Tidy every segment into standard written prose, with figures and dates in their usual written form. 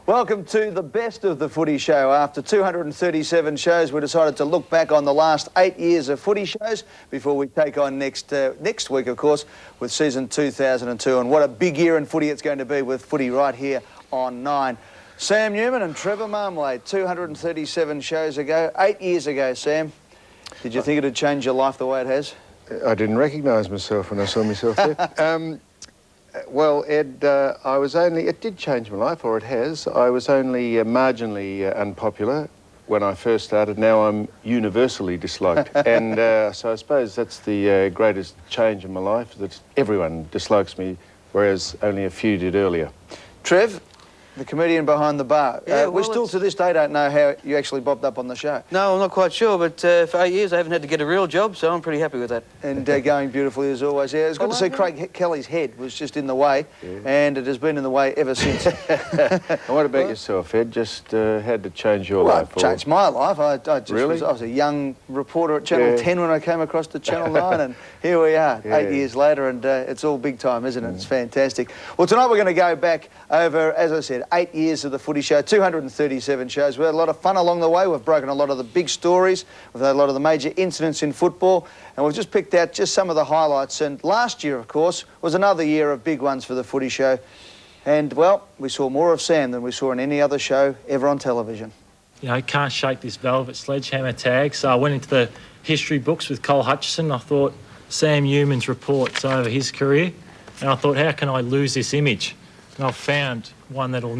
Welcome to the best of the Footy Show. After 237 shows, we decided to look back on the last 8 years of Footy shows before we take on next week, of course, with season 2002. And what a big year in footy it's going to be with Footy right here on 9. Sam Newman and Trevor Marmalade, 237 shows ago, 8 years ago, Sam. Did you think it had changed your life the way it has? I didn't recognise myself when I saw myself there. Well, Ed, it did change my life, or it has. I was only marginally unpopular when I first started. Now I'm universally disliked. And so I suppose that's the greatest change in my life, that everyone dislikes me, whereas only a few did earlier. Trev, the comedian behind the bar. Yeah, we still to this day don't know how you actually bobbed up on the show. No, I'm not quite sure, but for 8 years I haven't had to get a real job, so I'm pretty happy with that. And going beautifully as always. Yeah, it's good to see Craig Kelly's head was just in the way, and it has been in the way ever since. And what about yourself, Ed? Just had to change your life? It changed my life. I Really? was a young reporter at Channel 10 when I came across to Channel 9, and here we are, 8 years later, and it's all big time, isn't it? It's fantastic. Well, tonight we're going to go back over, as I said, 8 years of the Footy Show, 237 shows. We had a lot of fun along the way. We've broken a lot of the big stories. We've had a lot of the major incidents in football, and we've just picked out just some of the highlights. And last year, of course, was another year of big ones for the Footy Show. And, well, we saw more of Sam than we saw in any other show ever on television. You know, can't shake this velvet sledgehammer tag. So I went into the history books with Cole Hutchison. I thought Sam Newman's reports over his career, and I thought, how can I lose this image? And I've found one that'll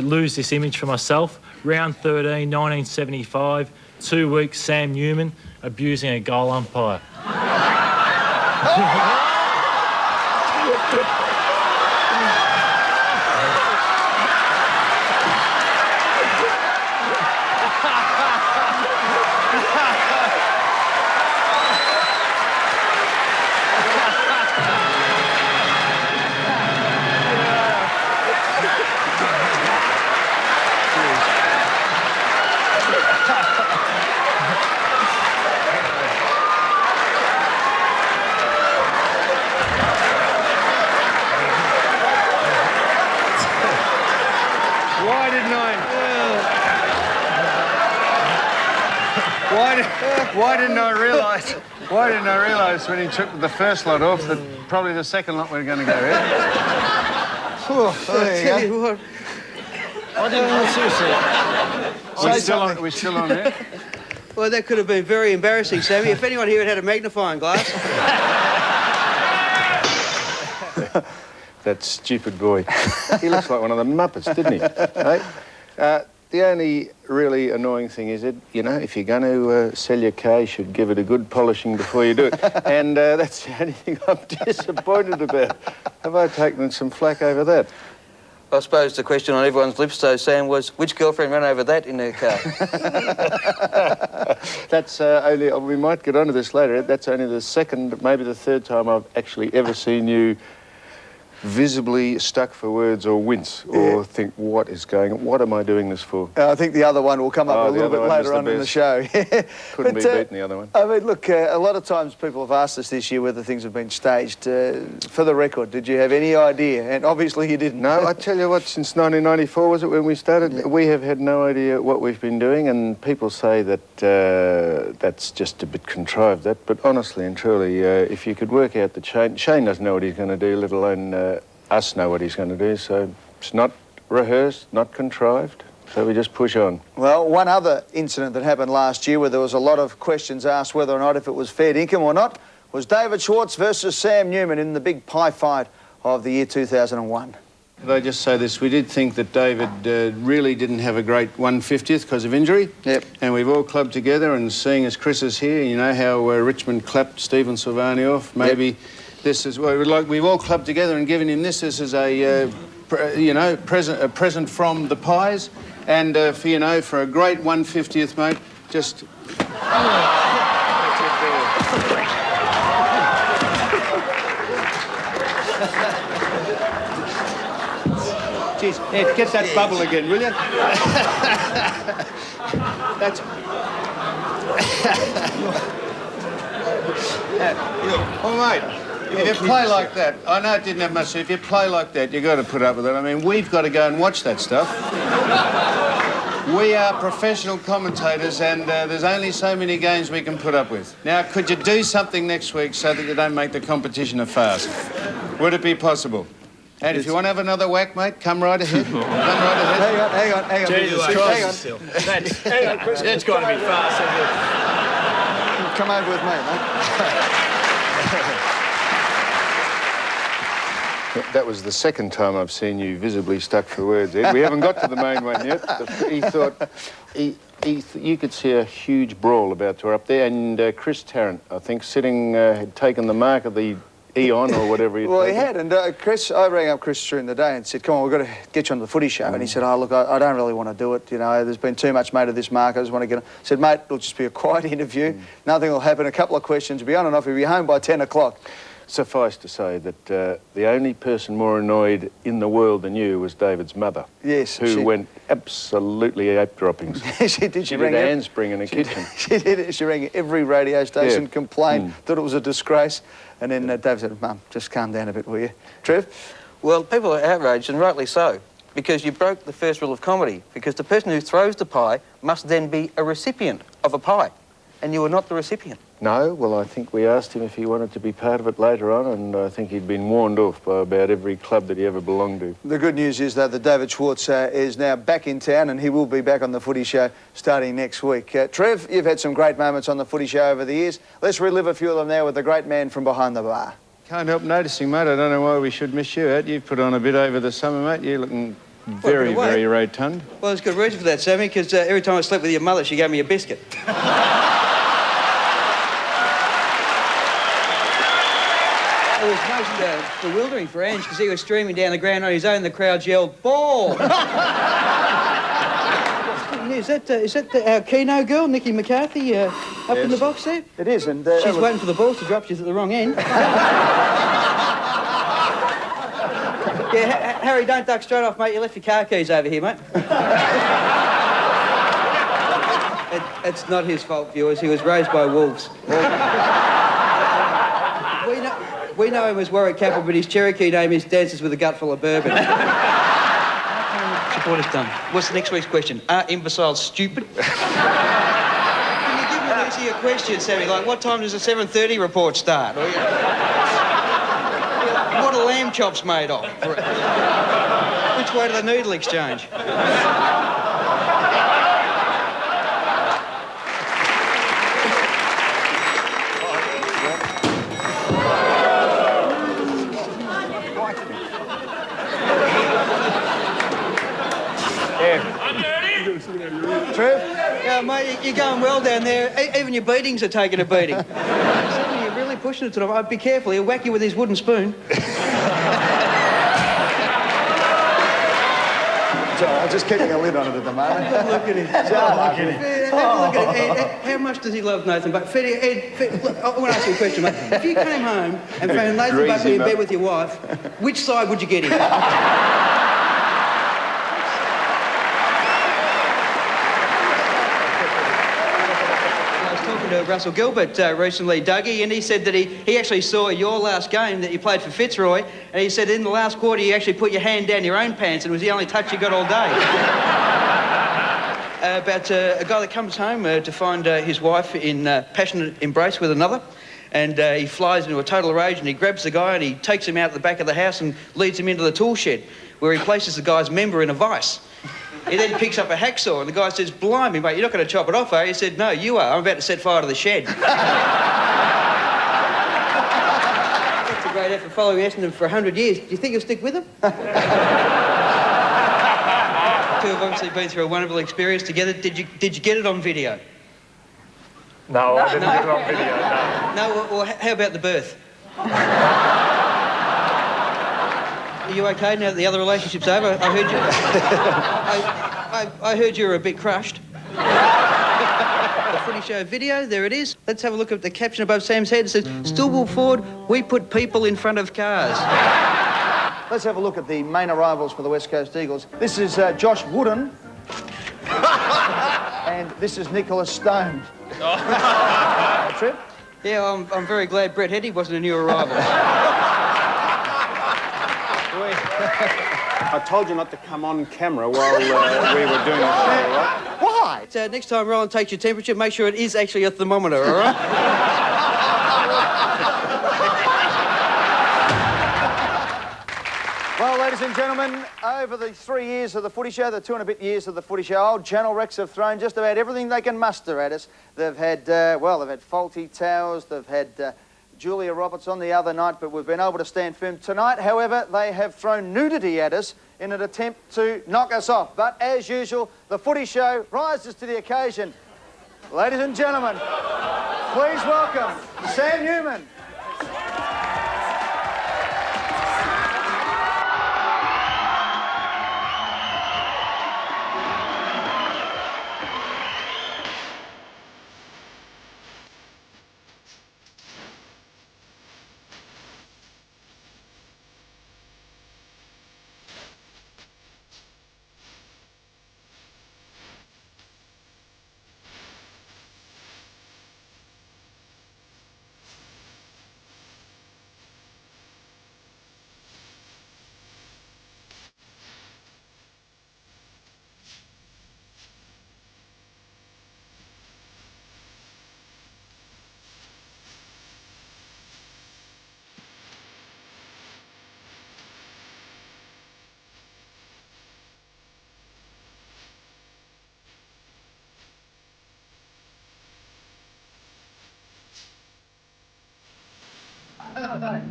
lose this image for myself. Round 13, 1975, 2 weeks, Sam Newman abusing a goal umpire. Why didn't I realise when he took the first lot off that probably the second lot we're going to go in? Tell you what, I didn't know, seriously. We're still on there? well, that could have been very embarrassing, Sammy. If anyone here had a magnifying glass. That stupid boy. He looks like one of the Muppets, didn't he? Hey? The only really annoying thing is that, you know, if you're going to sell your car, you should give it a good polishing before you do it. And that's the only thing I'm disappointed about. Have I taken some flack over that? I suppose the question on everyone's lips, though, Sam, was which girlfriend ran over that in her car? That's only... we might get onto this later. That's only the second, maybe the third time I've actually ever seen you visibly stuck for words or wince or think, what am I doing this for? I think the other one will come up a little bit later on in the show. Couldn't be beaten, the other one. I mean, look, a lot of times people have asked us this year whether things have been staged. For the record, did you have any idea? And obviously you didn't. No, I tell you what, since 1994, was it, when we started, we have had no idea what we've been doing, and people say that that's just a bit contrived, that. But honestly and truly, if you could work out the Shane doesn't know what he's going to do, let alone us know what he's going to do, so it's not rehearsed, not contrived, so we just push on. Well, one other incident that happened last year where there was a lot of questions asked whether or not if it was fair dinkum or not was David Schwartz versus Sam Newman in the big pie fight of the year 2001. Could I just say this? We did think that David really didn't have a great 150th because of injury. Yep. And we've all clubbed together, and seeing as Chris is here, you know how Richmond clapped Stephen Silvani off, maybe... Yep. This is what we've all clubbed together and given him this. This is a present from the pies, and for a great 150th, mate. Just. Jeez, Ed, get that bubble again, will you? That's. Oh, mate. If you play like that, I know it didn't have much, if you play like that, you've got to put up with it. I mean, we've got to go and watch that stuff. We are professional commentators and there's only so many games we can put up with. Now, could you do something next week so that you don't make the competition a farce? Would it be possible? And if you want to have another whack, mate, come right ahead. Come right ahead. Hang on. Jesus Hang Christ. on. That's got to be fast. Come over with me, mate. That was the second time I've seen you visibly stuck for words, Ed. We haven't got to the main one yet. He thought... you could see a huge brawl about to up there, and Chris Tarrant, I think, sitting, had taken the mark of the Eon or whatever he'd Well, he taken. had, and Chris, I rang up Chris during the day and said, come on, we've got to get you on the footy show. And he said, oh, look, I don't really want to do it, you know, there's been too much made of this mark, I just want to get on. I said, mate, it'll just be a quiet interview, nothing will happen, a couple of questions, be on and off, you'll be home by 10 o'clock. Suffice to say that the only person more annoyed in the world than you was David's mother. Yes. Who went absolutely ape droppings. She did. She did a handspring in the kitchen. She did. She rang every radio station, complained, thought it was a disgrace. And then Dave said, Mum, just calm down a bit, will you? Trev? Well, people are outraged, and rightly so, because you broke the first rule of comedy, because the person who throws the pie must then be a recipient of a pie, and you were not the recipient. No, well, I think we asked him if he wanted to be part of it later on, and I think he'd been warned off by about every club that he ever belonged to. The good news is, though, that David Schwartz is now back in town, and he will be back on the footy show starting next week. Trev, you've had some great moments on the footy show over the years. Let's relive a few of them now with the great man from behind the bar. Can't help noticing, mate. I don't know why we should miss you, Ed. You've put on a bit over the summer, mate. You're looking very, very rotund. Well, there's good reason for that, Sammy, because every time I slept with your mother, she gave me a biscuit. It was most bewildering for Ange because he was streaming down the ground on his own. The crowd yelled, "Ball!" Is that our Keno girl, Nikki McCarthy, up in the box there? It is, and... She's waiting for the balls to drop. She's at the wrong end. Yeah, Harry, don't duck straight off, mate. You left your car keys over here, mate. It's not his fault, viewers. He was raised by wolves. We know him as Warwick Capel, but his Cherokee name is Dances with a Gut Full of Bourbon. Supporters done. What's the next week's question? Are imbeciles stupid? Can you give me an easier question, Sammy? Like, what time does the 7:30 report start? Or, what are lamb chops made of? Which way do the noodle exchange? Trev? Yeah, mate, you're going well down there. Even your beatings are taking a beating. Sammy, you're really pushing it tonight. I'd be careful. He'll whack you with his wooden spoon. I'm just keeping a lid on it at the moment. Look at him. Have a look at it. Ed, how much does he love Nathan Buckley? Ed, look, I want to ask you a question, mate. If you came home and found Nathan Buckley in bed with your wife, which side would you get him? To Russell Gilbert recently, Dougie, and he said that he actually saw your last game that you played for Fitzroy, and he said in the last quarter you actually put your hand down your own pants and it was the only touch you got all day. About a guy that comes home to find his wife in passionate embrace with another, and he flies into a total rage and he grabs the guy and he takes him out the back of the house and leads him into the tool shed where he places the guy's member in a vice. He then picks up a hacksaw and the guy says, "Blimey, mate, you're not going to chop it off, are you?" He said, "No, you are. I'm about to set fire to the shed." That's a great effort following Essendon for 100 years. Do you think you'll stick with them? Two have obviously been through a wonderful experience together. Did you get it on video? No, I didn't get it on video, no. No, well, how about the birth? Are you okay now that the other relationship's over? I heard you... I heard you were a bit crushed. The Footy Show video, there it is. Let's have a look at the caption above Sam's head. It says, "Stillwell Ford, we put people in front of cars." Let's have a look at the main arrivals for the West Coast Eagles. This is Josh Wooden. And this is Nicholas Stone. Trip? Yeah, I'm very glad Brett Hetty wasn't a new arrival. I told you not to come on camera while we were doing the show, all right? Why? So next time Roland takes your temperature, make sure it is actually a thermometer, all right? Well, ladies and gentlemen, over the 3 years of the Footy Show, the 2 and a bit years of the Footy Show, old Channel Rex have thrown just about everything they can muster at us. They've had, they've had faulty towers, they've had Julia Roberts on the other night, but we've been able to stand firm. Tonight, however, they have thrown nudity at us in an attempt to knock us off. But as usual, the Footy Show rises to the occasion. Ladies and gentlemen, please welcome Sam Newman.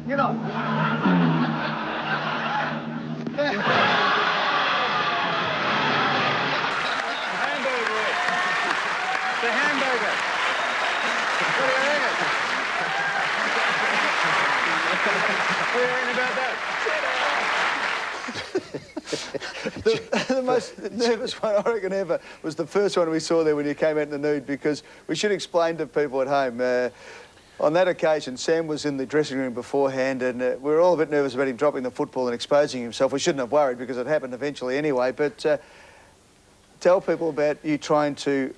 You know. The hamburger. What do you reckon? What do you reckon about that? The most nervous one I reckon ever was the first one we saw there when you came out in the nude, because we should explain to people at home. On that occasion, Sam was in the dressing room beforehand, and we were all a bit nervous about him dropping the football and exposing himself. We shouldn't have worried because it happened eventually anyway, but tell people about you trying to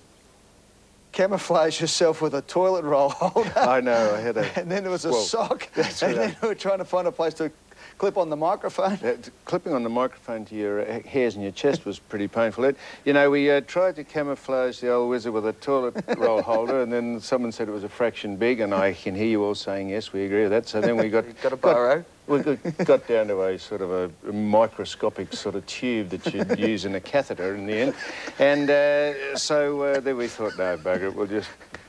camouflage yourself with a toilet roll holder. I know, I had a... And then there was a sock, and right. then we were trying to find a place to clip on the microphone. Clipping on the microphone to your hairs in your chest was pretty painful. You know, we tried to camouflage the old wizard with a toilet roll holder, and then someone said it was a fraction big, and I can hear you all saying, yes, we agree with that. So then we got... Got a burrow? We got down to a sort of a microscopic sort of tube that you'd use in a catheter in the end. And so then we thought, no, bugger it, we'll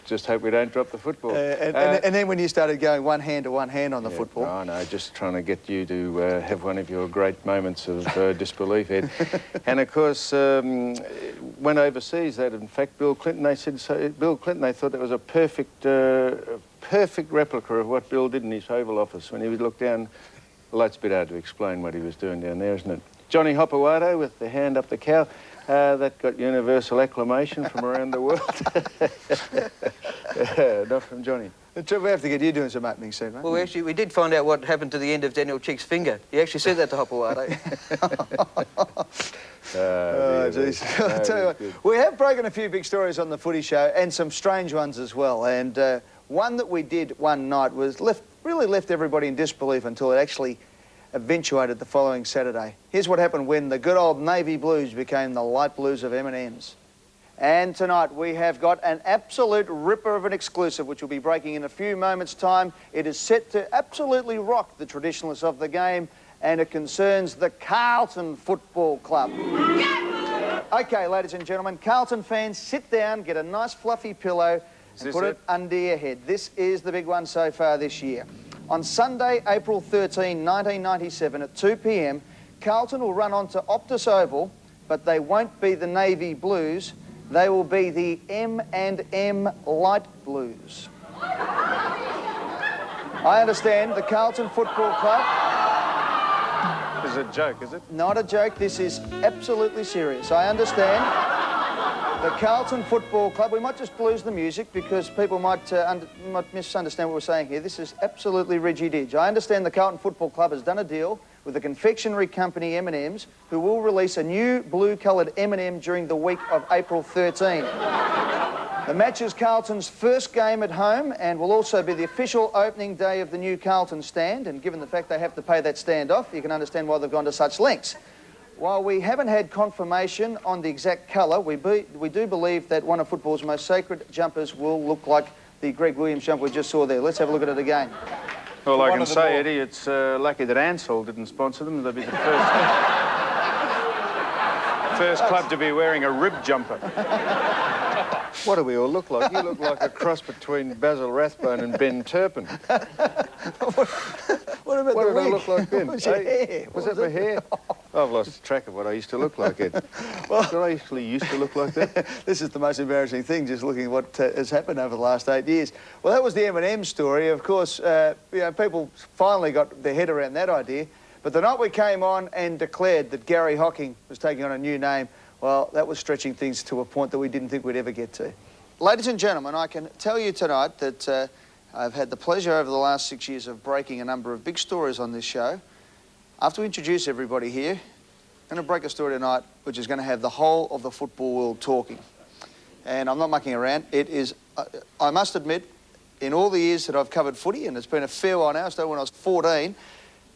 just hope we don't drop the football. And then when you started going one hand to one hand on the football. Oh, no, just trying to get you to have one of your great moments of disbelief, Ed. And, of course, went overseas, that, in fact, Bill Clinton, they said, Bill Clinton, they thought that was a perfect replica of what Bill did in his Oval Office when he would look down. Well, that's a bit hard to explain what he was doing down there, isn't it? Johnny Hopowato with the hand up the cow. That got universal acclamation from around the world. Not from Johnny. Trevor, we have to get you doing some opening soon, mate. Well, we did find out what happened to the end of Daniel Chick's finger. He actually said that to Hopowato. Oh, jeez. I'll tell you what, we have broken a few big stories on the Footy Show, and some strange ones as well. And one that we did one night was really left everybody in disbelief until it actually eventuated the following Saturday. Here's what happened when the good old navy blues became the light blues of M&M's. And tonight we have got an absolute ripper of an exclusive which will be breaking in a few moments' time. It is set to absolutely rock the traditionalists of the game, and it concerns the Carlton Football Club. Okay, ladies and gentlemen, Carlton fans, sit down, get a nice fluffy pillow and put it under your head. This is the big one so far this year. On Sunday, April 13, 1997 at 2 p.m, Carlton will run on to Optus Oval, but they won't be the Navy Blues. They will be the M&M Light Blues. I understand the Carlton Football Club... This is a joke, is it? Not a joke. This is absolutely serious. I understand. The Carlton Football Club, we might just blues the music because people might misunderstand what we're saying here. This is absolutely rigid-edge. I understand the Carlton Football Club has done a deal with the confectionery company M&M's, who will release a new blue-coloured M&M during the week of April 13. The match is Carlton's first game at home and will also be the official opening day of the new Carlton stand, and given the fact they have to pay that stand off, you can understand why they've gone to such lengths. While we haven't had confirmation on the exact colour, we do believe that one of football's most sacred jumpers will look like the Greg Williams jumper we just saw there. Let's have a look at it again. Well, I can say, Eddie, it's lucky that Ansell didn't sponsor them. They'd be the first club to be wearing a rib jumper. What do we all look like? You look like a cross between Basil Rathbone and Ben Turpin. What about What the did I wig? look like then? What was your hair? Was that my hair? I've lost track of what I used to look like, Ed. Did I actually used to look like that? This is the most embarrassing thing, just looking at what has happened over the last 8 years. Well, that was the M&M story. Of course, people finally got their head around that idea. But the night we came on and declared that Gary Hocking was taking on a new name, well, that was stretching things to a point that we didn't think we'd ever get to. Ladies and gentlemen, I can tell you tonight that I've had the pleasure over the last 6 years of breaking a number of big stories on this show. After we introduce everybody here, I'm going to break a story tonight which is going to have the whole of the football world talking. And I'm not mucking around. It is, I must admit, in all the years that I've covered footy, and it's been a fair while now, I started when I was 14,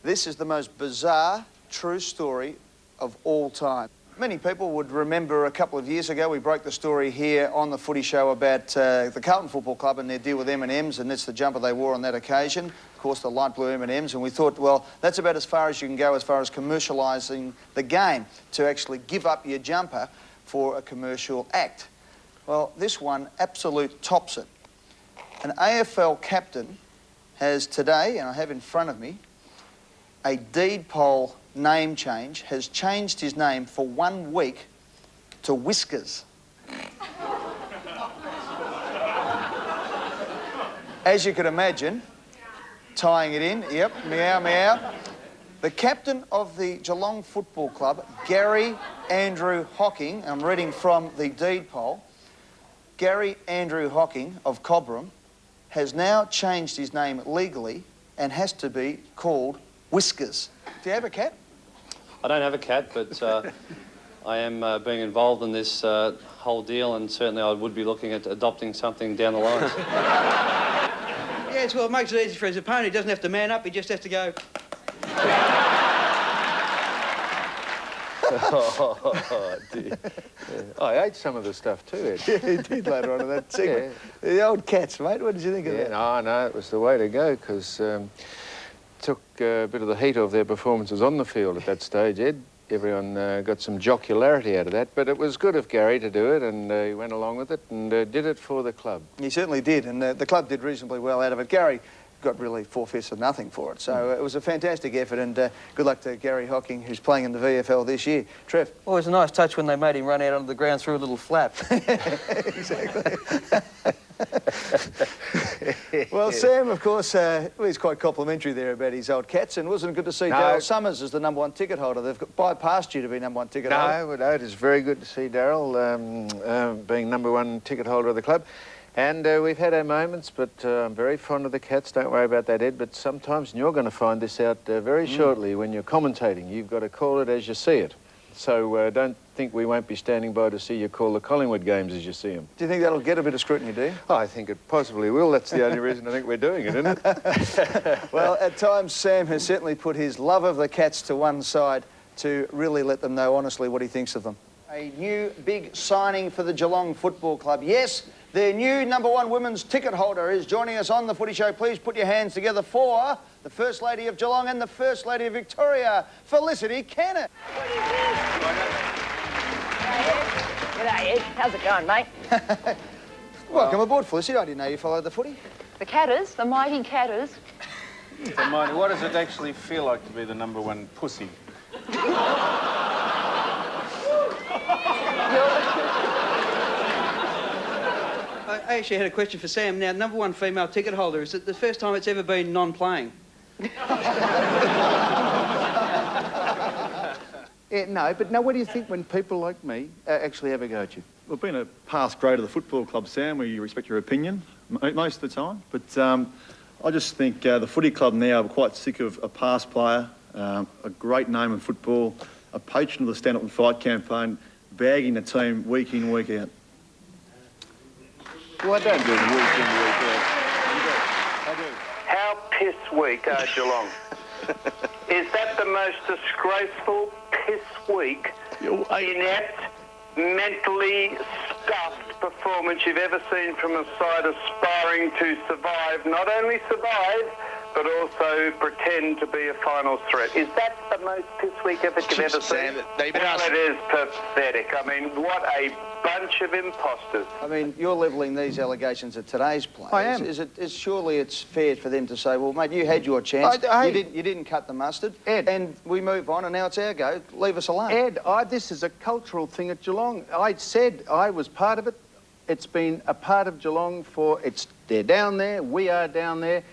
this is the most bizarre, true story of all time. Many people would remember a couple of years ago we broke the story here on the Footy Show about the Carlton Football Club and their deal with M&M's, and that's the jumper they wore on that occasion. Of course, the light blue M&M's, and we thought, well, that's about as far as you can go as far as commercialising the game, to actually give up your jumper for a commercial act. Well, this one absolute tops it. An AFL captain has today, and I have in front of me, a deed poll name change, has changed his name for 1 week to Whiskers. As you can imagine, tying it in, yep, meow, meow. The captain of the Geelong Football Club, Gary Andrew Hocking, I'm reading from the deed poll, Gary Andrew Hocking of Cobram has now changed his name legally and has to be called Whiskers. Do you have a cat? I don't have a cat, but I am being involved in this whole deal, and certainly I would be looking at adopting something down the line. Yes, well, it makes it easy for his opponent. He doesn't have to man up, he just has to go... Oh, dear. I ate some of the stuff too, Ed. Yeah, he did later on in that segment. Yeah. The old cats, mate. What did you think of that? No, it was the way to go, because took a bit of the heat off their performances on the field at that stage, Ed. Everyone got some jocularity out of that, but it was good of Gary to do it, and he went along with it and did it for the club. He certainly did, and the club did reasonably well out of it. Gary got really 4/5 of nothing for it, so it was a fantastic effort, and good luck to Gary Hocking, who's playing in the VFL this year. Trev? Well, it was a nice touch when they made him run out onto the ground through a little flap. Exactly. Well, Sam, of course, he's quite complimentary there about his old cats, and wasn't it good to see Darryl Summers as the #1 ticket holder? They've bypassed you to be #1 ticket holder. No, it is very good to see Darryl being #1 ticket holder of the club. And we've had our moments, but I'm very fond of the cats. Don't worry about that, Ed. But sometimes, and you're going to find this out very shortly when you're commentating, you've got to call it as you see it. So don't think we won't be standing by to see you call the Collingwood games as you see them. Do you think that'll get a bit of scrutiny, do you? Oh, I think it possibly will. That's the only reason I think we're doing it, isn't it? Well, at times, Sam has certainly put his love of the cats to one side to really let them know honestly what he thinks of them. A new big signing for the Geelong Football Club. Yes, their new #1 women's ticket holder is joining us on the Footy Show. Please put your hands together for the First Lady of Geelong and the First Lady of Victoria, Felicity Kennett. G'day, Ed. How's it going, mate? Welcome aboard, Felicity. I didn't know you followed the footy. The Catters, the mighty Catters. Hermione, what does it actually feel like to be the #1 pussy? I actually had a question for Sam. Now, #1 female ticket holder, is it the first time it's ever been non-playing? No, but now what do you think when people like me actually have a go at you? Well, being a past great of the football club, Sam, we respect your opinion most of the time. But I just think the footy club now are quite sick of a past player, a great name in football, a patron of the Stand Up and Fight campaign, bagging the team week in, week out. Well, I don't do the week in, week out. I do. How piss weak are Geelong? Is that the most disgraceful piss weak, inept, mentally stuffed performance you've ever seen from a side aspiring to survive, not only survive, but also pretend to be a final threat? Is that the most piss weak effort you've ever seen? Well, it is pathetic. I mean, what a bunch of imposters. I mean, you're levelling these allegations at today's players. I am. Surely it's fair for them to say, well, mate, you had your chance. You didn't cut the mustard. Ed. And we move on, and now it's our go. Leave us alone. Ed, this is a cultural thing at Geelong. I said I was part of it. It's been a part of Geelong they're down there, we are down there.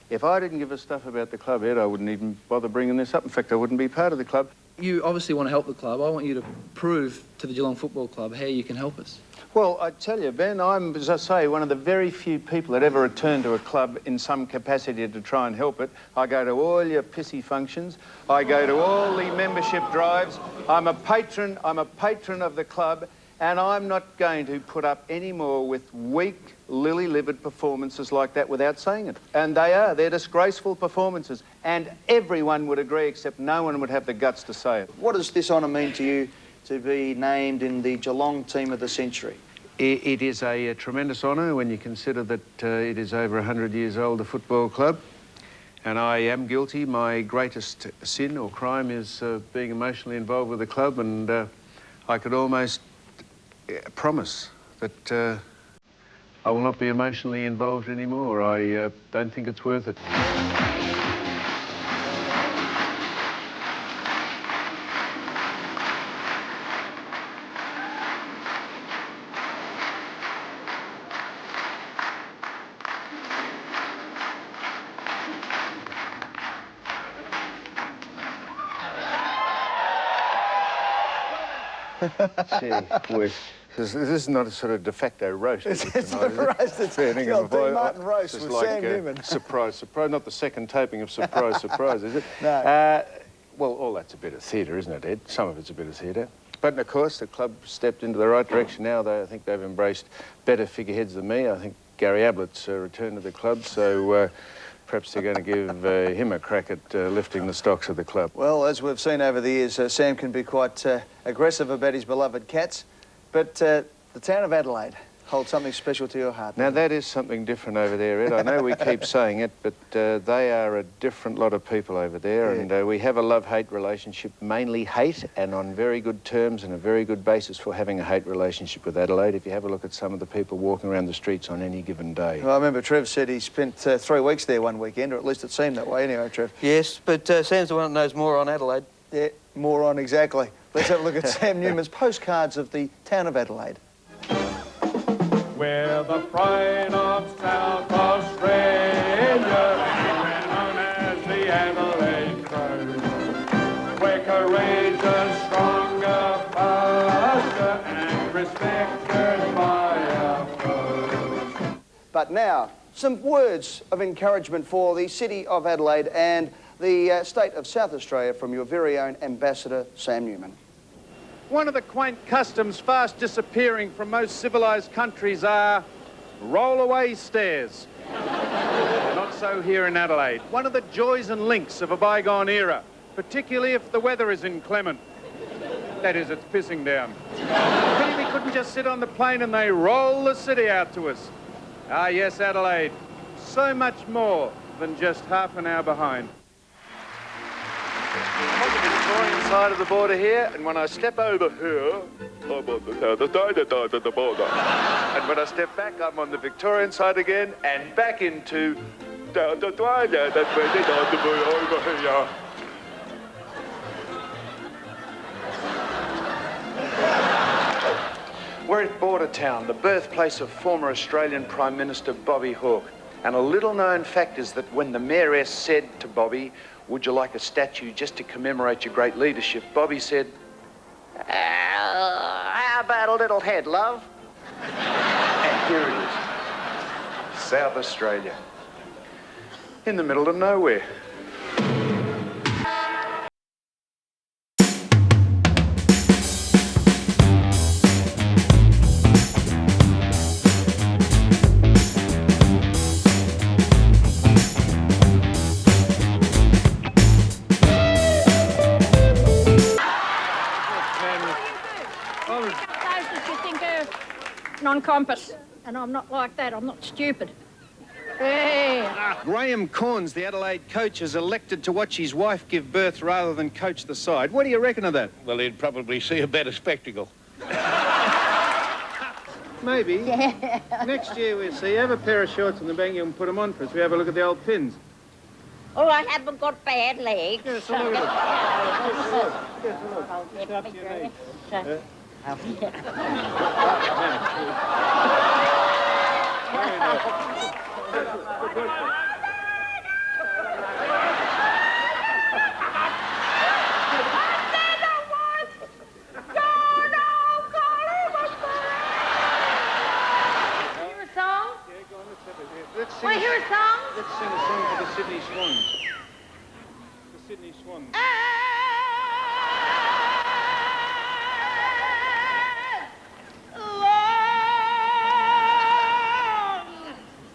If I didn't give a stuff about the club, Ed, I wouldn't even bother bringing this up. In fact, I wouldn't be part of the club. You obviously want to help the club. I want you to prove to the Geelong Football Club how you can help us. Well, I tell you, Ben, I'm, as I say, one of the very few people that ever return to a club in some capacity to try and help it. I go to all your pissy functions. I go to all the membership drives. I'm a patron of the club, and I'm not going to put up any more with weak, lily-livered performances like that without saying it. And they're disgraceful performances. And everyone would agree, except no one would have the guts to say it. What does this honour mean to you, to be named in the Geelong Team of the Century? It is a tremendous honour when you consider that it is over 100 years old, a football club. And I am guilty. My greatest sin or crime is being emotionally involved with the club, and I could almost promise that I will not be emotionally involved anymore. I don't think it's worth it. Gee whiz. This is not a sort of de facto roast. It's not a roast. It's the Martin roast with like, Sam Newman. Surprise, surprise. Not the second taping of Surprise, Surprise, is it? No. Well, all that's a bit of theatre, isn't it, Ed? Some of it's a bit of theatre. But, of course, the club stepped into the right direction now. I think they've embraced better figureheads than me. I think Gary Ablett's returned to the club, so perhaps they're going to give him a crack at lifting the stocks of the club. Well, as we've seen over the years, Sam can be quite aggressive about his beloved Cats, but the town of Adelaide holds something special to your heart. Now, that is something different over there, Ed. I know we keep saying it, but they are a different lot of people over there, Yeah. and we have a love-hate relationship, mainly hate, and on very good terms and a very good basis for having a hate relationship with Adelaide, if you have a look at some of the people walking around the streets on any given day. Well, I remember Trev said he spent 3 weeks there one weekend, or at least it seemed that way anyway, Trev. Yes, but Sam's the one that knows more on Adelaide. Yeah, more on, exactly. Let's have a look at Sam Newman's postcards of the town of Adelaide. We're the pride of South Australia, known as the Adelaide Crows. We're courageous, stronger, faster, and respected by our foes. But now, some words of encouragement for the city of Adelaide and the state of South Australia from your very own Ambassador, Sam Newman. One of the quaint customs fast disappearing from most civilised countries are roll-away stairs. Not so here in Adelaide. One of the joys and links of a bygone era, particularly if the weather is inclement. That is, it's pissing down. Pity we couldn't just sit on the plane and they roll the city out to us. Ah, yes, Adelaide. So much more than just half an hour behind. I'm on the Victorian side of the border here, and when I step over here, I'm on the other side of the border. And when I step back, I'm on the Victorian side again, and back into down the toilet. That's where they don't over here. We're at Border Town, the birthplace of former Australian Prime Minister Bobby Hawke. And a little-known fact is that when the mayoress said to Bobby, "Would you like a statue just to commemorate your great leadership?" Bobby said, "How about a little head, love?" And here it is, South Australia, in the middle of nowhere. non-compass. And I'm not like that. I'm not stupid. Hey. Graham Corns, the Adelaide coach, is elected to watch his wife give birth rather than coach the side. What do you reckon of that? Well, he'd probably see a better spectacle. Maybe. Yeah. Next year we'll see. Have a pair of shorts in the bank and put them on for us. We have a look at the old pins. Oh, I haven't got bad legs. Yes, a look at it. Yes, a look. I'll get Up to your knees. Very nice. Want to hear a song? Let's sing a song for the Sydney Swans. The Sydney Swans.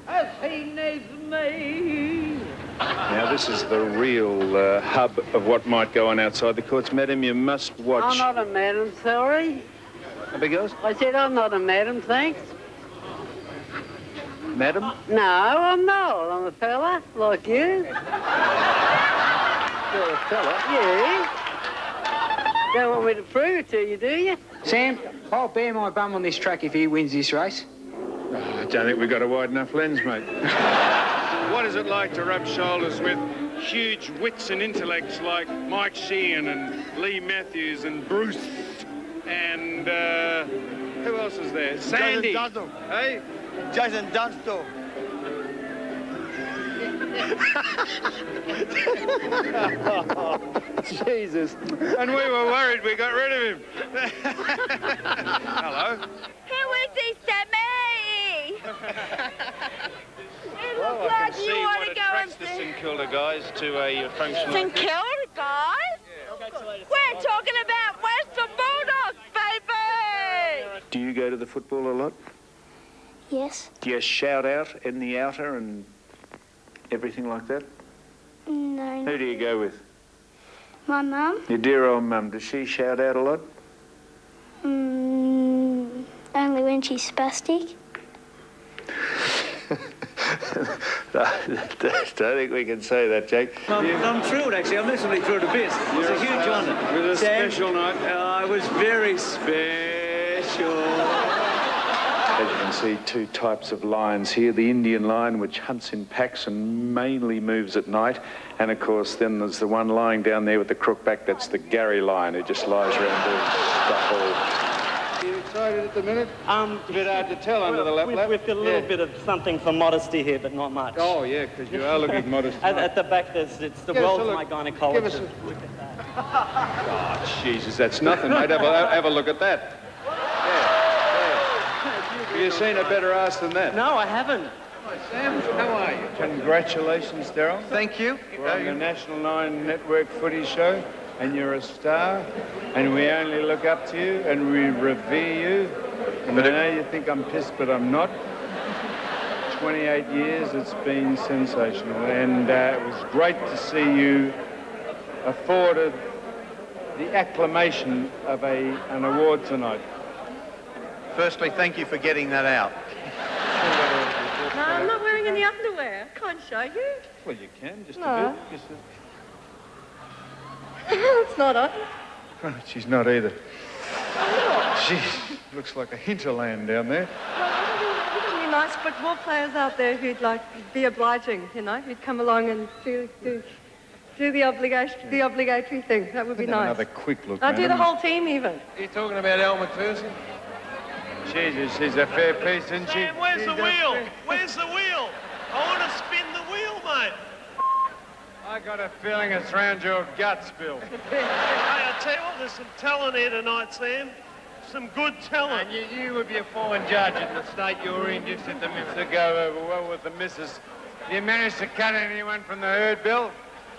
As he needs me. Now, this is the real hub of what might go on outside the courts. Madam, you must watch... I'm not a madam, sorry. I beg yours? I said I'm not a madam, thanks. Madam? No, I'm not. I'm a fella, like you. You're a fella? Yeah. Don't want me to prove it to you, do you? Sam, I'll bear my bum on this track if he wins this race. Oh, I don't think we've got a wide enough lens, mate. What is it like to rub shoulders with huge wits and intellects like Mike Sheehan and Lee Matthews and Bruce and who else is there? Sandy. Jason Dunstall. Hey? Jason Dunstall. Jesus. And we were worried we got rid of him. Hello. Who is he, Sammy? It Well, looks I like can you see want what to go attracts and the see. St Kilda guys to a function St like this. Kilda, guys? We're talking about Western Bulldogs, baby! Do you go to the football a lot? Yes. Do you shout out in the outer and everything like that? No. Who do you go with? My mum? Your dear old mum. Does she shout out a lot? Only when she's spastic. I don't think we can say that, Jake. I'm thrilled, actually. I'm literally thrilled to bits. It's a huge honour. With a Sam, special night. it was very special. As you can see, two types of lions here. The Indian lion, which hunts in packs and mainly moves at night. And, of course, then there's the one lying down there with the crook back. That's the Gary lion, who just lies around doing stuff all. Are you excited at the minute? It's a bit hard to tell under the lap. We've got a little bit of something for modesty here, but not much. Oh, yeah, because you are looking modest. At the back, it's the Give us world's a look. my Give us gynecologist. a... Oh, Jesus, that's nothing, mate. Have a look at that. Have you seen a better ass than that? No, I haven't. Hi, Sam. How are you? Congratulations, Daryl. Thank you. We're on the National 9 Network Footy Show, and you're a star, and we only look up to you, and we revere you. And I know you think I'm pissed, but I'm not. 28 years, it's been sensational, and it was great to see you afforded the acclamation of an award tonight. Firstly, thank you for getting that out. No, I'm not wearing any underwear. I can't show you. Well, you can, just No. a bit. Just It's not on. Right, she's not either. Jeez, looks like a hinterland down there. Wouldn't it be nice football players out there who'd like be obliging, you know, who'd come along and do the obligatory thing. That would be nice. Another quick look, I'd do the madam. whole team even. Are you talking about Al McPherson? Jesus, she's a fair piece, isn't she? Sam, where's She's the a wheel? fair- Where's the wheel? I want to spin the wheel, mate. I got a feeling it's round your guts, Bill. Hey, I tell you what, there's some talent here tonight, Sam. Some good talent. And you would be a fine judge in the state you're in. You said the missus to go over well with the missus. You managed to cut anyone from the herd, Bill?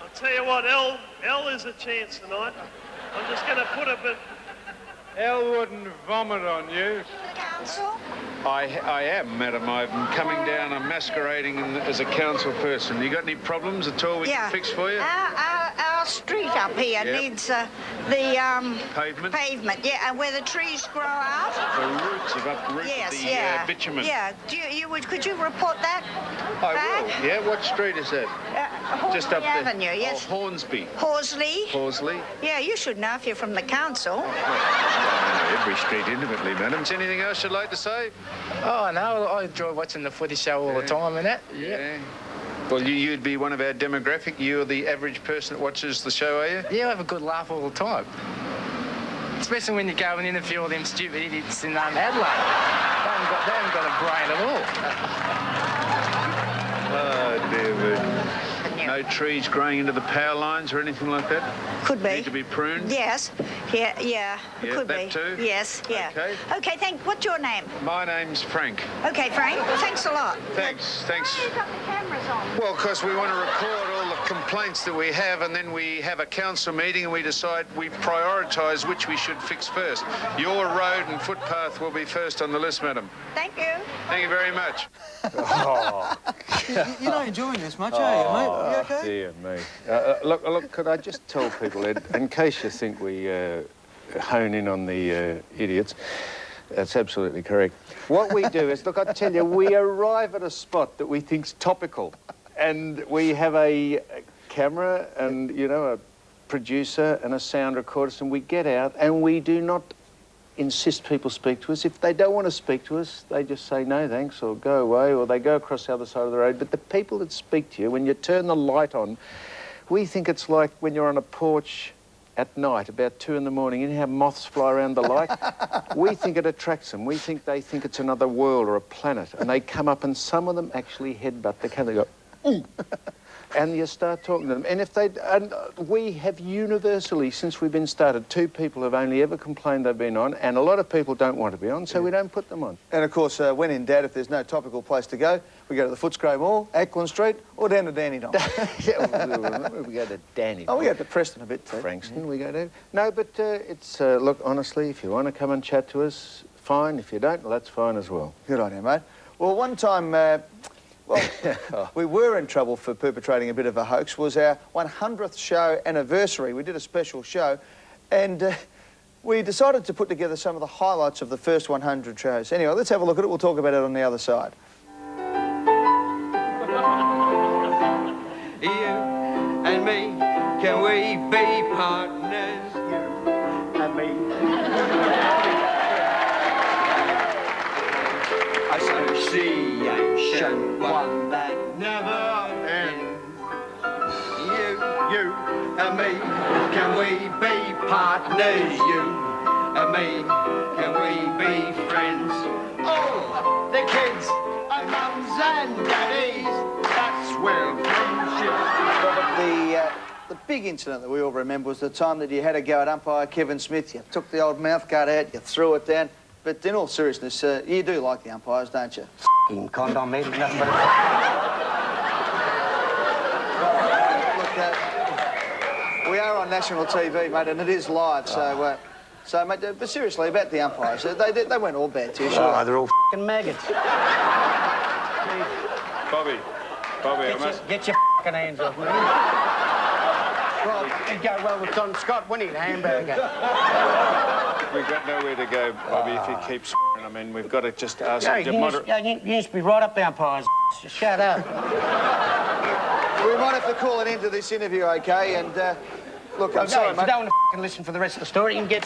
I'll tell you what, L is a chance tonight. I'm just going to put a bit... Elle wouldn't vomit on you. I am, madam. I'm coming down. I'm masquerading as a council person. You got any problems at all we can fix for you? Our our street up here needs the pavement, yeah, and where the trees grow out. The roots have uprooted the bitumen. Yeah, could you report that? I will. Yeah, what street is that? Just up there. Avenue, yes. Oh, Hornsby. Horsley. Horsley. Yeah, you should know if you're from the council. I know every street intimately, madam. Is anything else you'd like to say? Oh, no, I enjoy watching the footy show all the time and that. Yeah. Well, you'd be one of our demographic. You're the average person that watches the show, are you? Yeah, I have a good laugh all the time. Especially when you go and interview all them stupid idiots in Adelaide. They haven't got a brain at all. Oh, David. No trees growing into the power lines or anything like that? Could be. Need to be pruned? Yes. Yeah, could that be. too? Yes, yeah. Okay, what's your name? My name's Frank. Okay, Frank, thanks a lot. Thanks. Why have you got the cameras on? Well, because we want to record all the complaints that we have, and then we have a council meeting and we decide, we prioritise which we should fix first. Your road and footpath will be first on the list, madam. Thank you. Thank you very much. You're not enjoying this much, are you, mate? Are you okay? Dear me. Look, could I just tell people, Ed, in case you think we hone in on the idiots, that's absolutely correct. What we do is, look, I tell you, we arrive at a spot that we think's topical, and we have a camera and, you know, a producer and a sound recorder, and we get out and we do not insist people speak to us. If they don't want to speak to us, they just say no thanks or go away, or they go across the other side of the road. But the people that speak to you, when you turn the light on, we think it's like when you're on a porch at night about 2 in the morning, you know how moths fly around the light? We think it attracts them. We think they think it's another world or a planet, and they come up and some of them actually headbutt the camera. They go, ooh. And you start talking to them. And if they, and we have universally, since we've been started, 2 people have only ever complained they've been on, and a lot of people don't want to be on, so we don't put them on. And of course, when in doubt, if there's no topical place to go, we go to the Footscray Mall, Ackland Street, or down to Dandenong. We go to Danny. Oh, we go to Preston a bit too. Frankston, we go to. No, but it's, look, honestly, if you want to come and chat to us, fine. If you don't, well, that's fine as well. Good on you, mate. Well, one time, we were in trouble for perpetrating a bit of a hoax. Was our 100th show anniversary. We did a special show, and we decided to put together some of the highlights of the first 100 shows. Anyway, let's have a look at it. We'll talk about it on the other side. You and me, can we be partners? You and me. Association, one that never ends. You and me, can we be partners? You and me, can we be friends? All the kids and mums and daddies, that's where friendship. The big incident that we all remember was the time that you had a go at umpire Kevin Smith. You took the old mouth guard out, you threw it down. But in all seriousness, you do like the umpires, don't you? F***ing condom, mate. Nothing but Look, we are on national TV, mate, and it is live, so mate, but seriously, about the umpires, they weren't all bad too, sure. Oh, they're all f***ing maggots. Bobby, I must... Get your f***ing hands off me. Well, it'd go well with Don Scott winning the hamburger. We've got nowhere to go, Bobby, if you keep I mean, we've got to just ask him to moderate... You used to be right up the umpires. Just shut up. We might have to call an end to this interview, OK? And, look, I'm sorry, if mate. you don't want to listen for the rest of the story, you can get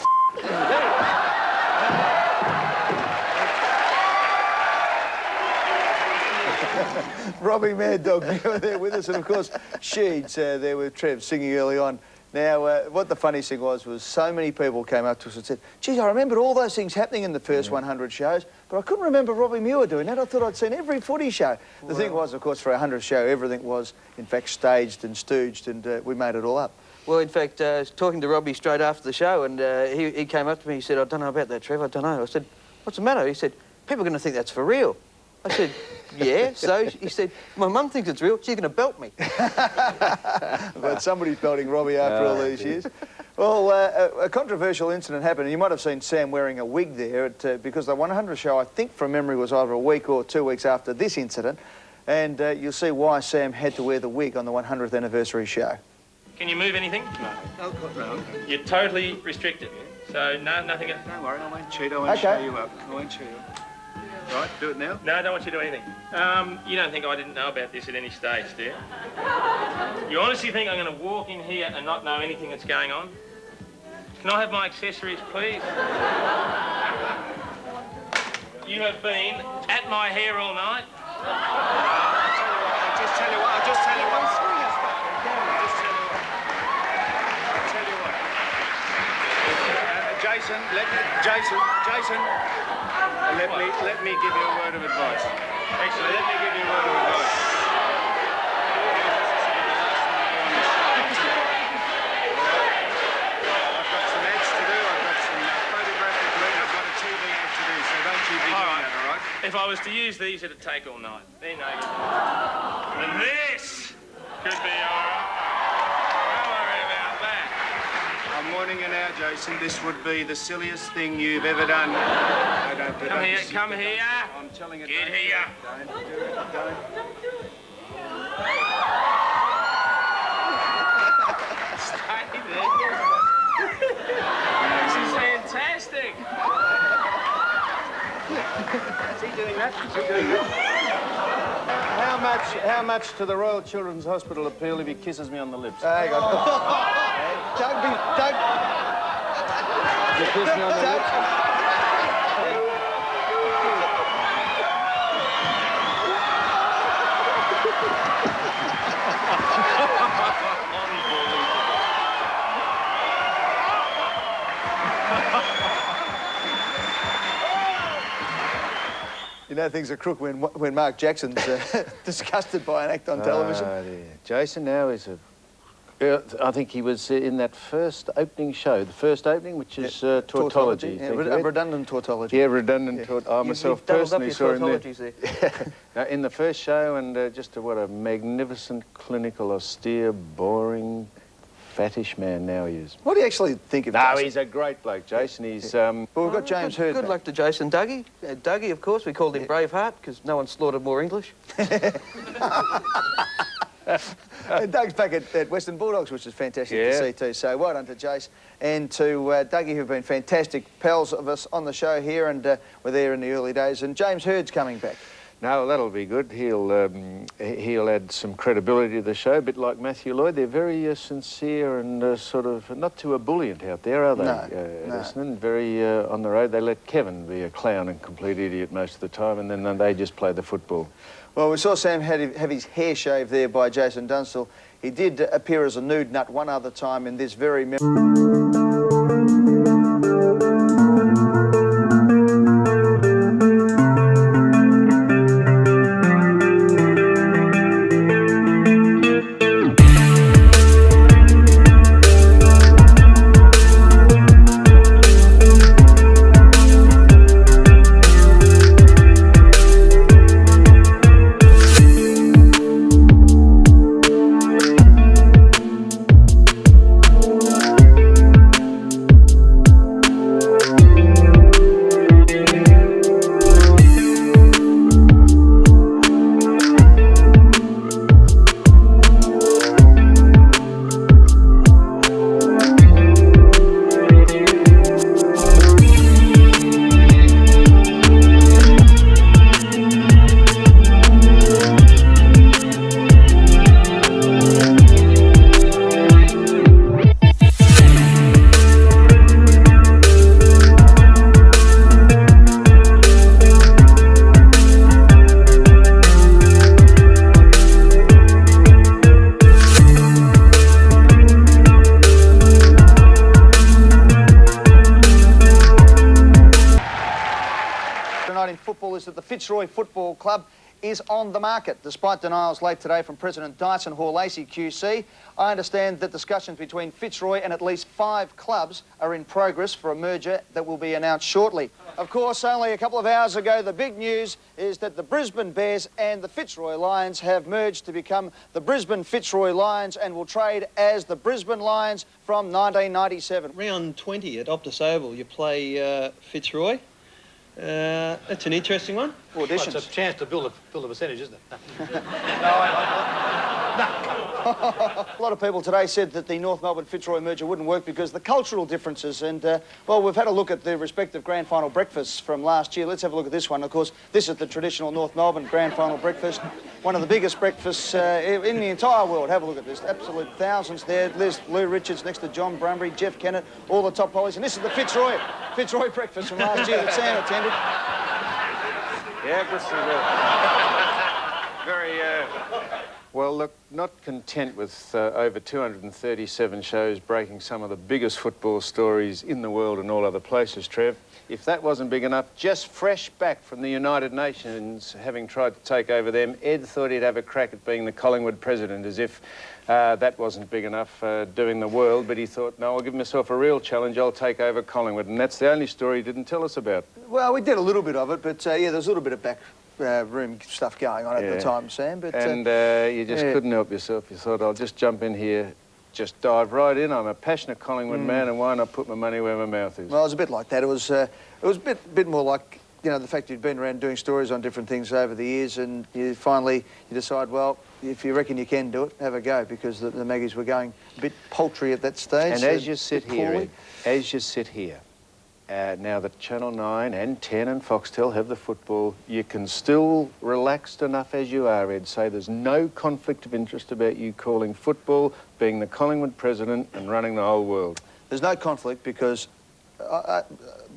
Robbie Mad Dog there with us, and of course, Sheeds there with Trev singing early on. Now, what the funniest thing was so many people came up to us and said, geez, I remembered all those things happening in the first 100 shows, but I couldn't remember Robbie Muir doing that. I thought I'd seen every footy show. The thing was, of course, for our 100th show, everything was, in fact, staged and stooged, and we made it all up. Well, in fact, I was talking to Robbie straight after the show, and he came up to me, he said, I don't know about that, Trevor, I don't know. I said, what's the matter? He said, people are going to think that's for real. I said, yeah, so? He said, my mum thinks it's real, she's going to belt me. But somebody's belting Robbie after all these years. Well, a controversial incident happened, and you might have seen Sam wearing a wig there because the 100th show, I think from memory, was either a week or 2 weeks after this incident, and you'll see why Sam had to wear the wig on the 100th anniversary show. Can you move anything? No. No. You're totally restricted. So no, nothing. Don't worry, I won't cheat. I won't show you up. I won't cheat you up. Right, do it now. No, I don't want you to do anything. You don't think I didn't know about this at any stage, do you? You honestly think I'm going to walk in here and not know anything that's going on? Can I have my accessories, please? You have been at my hair all night. I'll just tell you what. Jason, let me give you a word of advice. Actually, let me give you a word of advice. I've got some ads to do. I've got some photographic work. I've got a TV ad to do. So don't you be doing that, all right? If I was to use these, it'd take all night. There you go. And this could be all right. Don't worry about that. I'm warning you now, Jason. This would be the silliest thing you've ever done. Come here. I'm telling you. Get here. Don't do it. Don't. Stay there. This is fantastic. Is he doing that? How much to the Royal Children's Hospital appeal if he kisses me on the lips? Hang on. Don't. You kiss me on the lips? You know things are crook when Mark Jackson's disgusted by an act on television. Dear. Jason now is I think he was in that first opening show, the first opening, which is tautology. Yeah, redundant tautology. Yeah, redundant tautology. I myself personally saw him there. In the first show, and just what a magnificent, clinical, austere, boring, fattish man now he is. What do you actually think of No, Jason? he's a great bloke, Jason. He's... But we've got James Hurd. Good luck to Jason. Dougie. Dougie, of course, we called him Braveheart because no one slaughtered more English. Doug's back at Western Bulldogs, which is fantastic to see too. So well done to Jace and to Dougie, who've been fantastic pals of us on the show here, and were there in the early days. And James Hurd's coming back. No, that'll be good. He'll add some credibility to the show, a bit like Matthew Lloyd. They're very sincere and sort of not too ebullient out there, are they? No. Listening, very on the road. They let Kevin be a clown and complete idiot most of the time, and then they just play the football. Well, we saw Sam have his hair shaved there by Jason Dunstall. He did appear as a nude nut one other time in this very... Tonight in football is that the Fitzroy Football Club is on the market. Despite denials late today from President Dyson Hall-Lacey QC, I understand that discussions between Fitzroy and at least 5 clubs are in progress for a merger that will be announced shortly. Of course, only a couple of hours ago, the big news is that the Brisbane Bears and the Fitzroy Lions have merged to become the Brisbane Fitzroy Lions and will trade as the Brisbane Lions from 1997. Round 20 at Optus Oval, you play Fitzroy. That's an interesting one. Auditions. Well, it's a chance to build a percentage, isn't it? No, A lot of people today said that the North Melbourne-Fitzroy merger wouldn't work because of the cultural differences. And, well, we've had a look at the respective grand final breakfasts from last year. Let's have a look at this one. Of course, this is the traditional North Melbourne grand final breakfast. One of the biggest breakfasts in the entire world. Have a look at this. Absolute thousands there. There's Lou Richards next to John Brumbury, Jeff Kennett, all the top pollies. And this is the Fitzroy breakfast from last year that Sam attended. Yeah, this is very... Well, look, not content with over 237 shows breaking some of the biggest football stories in the world and all other places, Trev, if that wasn't big enough, just fresh back from the United Nations, having tried to take over them, Ed thought he'd have a crack at being the Collingwood president, as if that wasn't big enough doing the world, but he thought, no, I'll give myself a real challenge, I'll take over Collingwood, and that's the only story he didn't tell us about. Well, we did a little bit of it, but, yeah, there's a little bit of room stuff going on at the time, Sam. But and you just couldn't help yourself. You thought, I'll just jump in here, just dive right in. I'm a passionate Collingwood man, and why not put my money where my mouth is? Well, it was a bit like that. It was a bit more like, you know, the fact you'd been around doing stories on different things over the years, and you decide, well, if you reckon you can do it, have a go, because the Maggies were going a bit paltry at that stage. And as you sit here, Ed, as you sit here, now that Channel 9 and 10 and Foxtel have the football, you can still, relaxed enough as you are, Ed, say there's no conflict of interest about you calling football, being the Collingwood president and running the whole world. There's no conflict because, a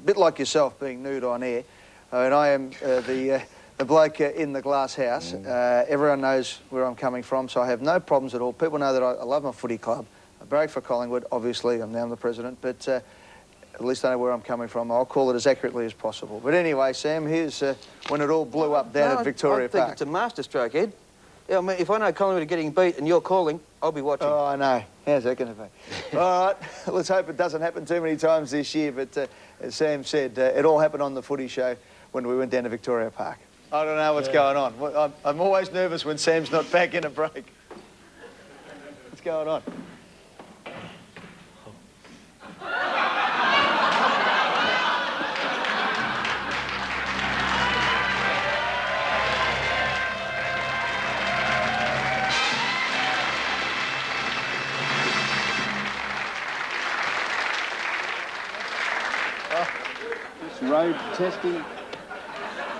bit like yourself being nude on air, and I am the bloke in the glass house. Everyone knows where I'm coming from, so I have no problems at all. People know that I love my footy club. I barrack for Collingwood, obviously. I'm now the president, but at least I know where I'm coming from. I'll call it as accurately as possible. But anyway, Sam, here's when it all blew up down at Victoria Park. I think it's a masterstroke, Ed. Yeah, I mean, if I know Collingwood are getting beat and you're calling, I'll be watching. Oh, I know. How's that going to be? All right, let's hope it doesn't happen too many times this year. But as Sam said, it all happened on the footy show when we went down to Victoria Park. I don't know what's going on. I'm always nervous when Sam's not back in a break. What's going on?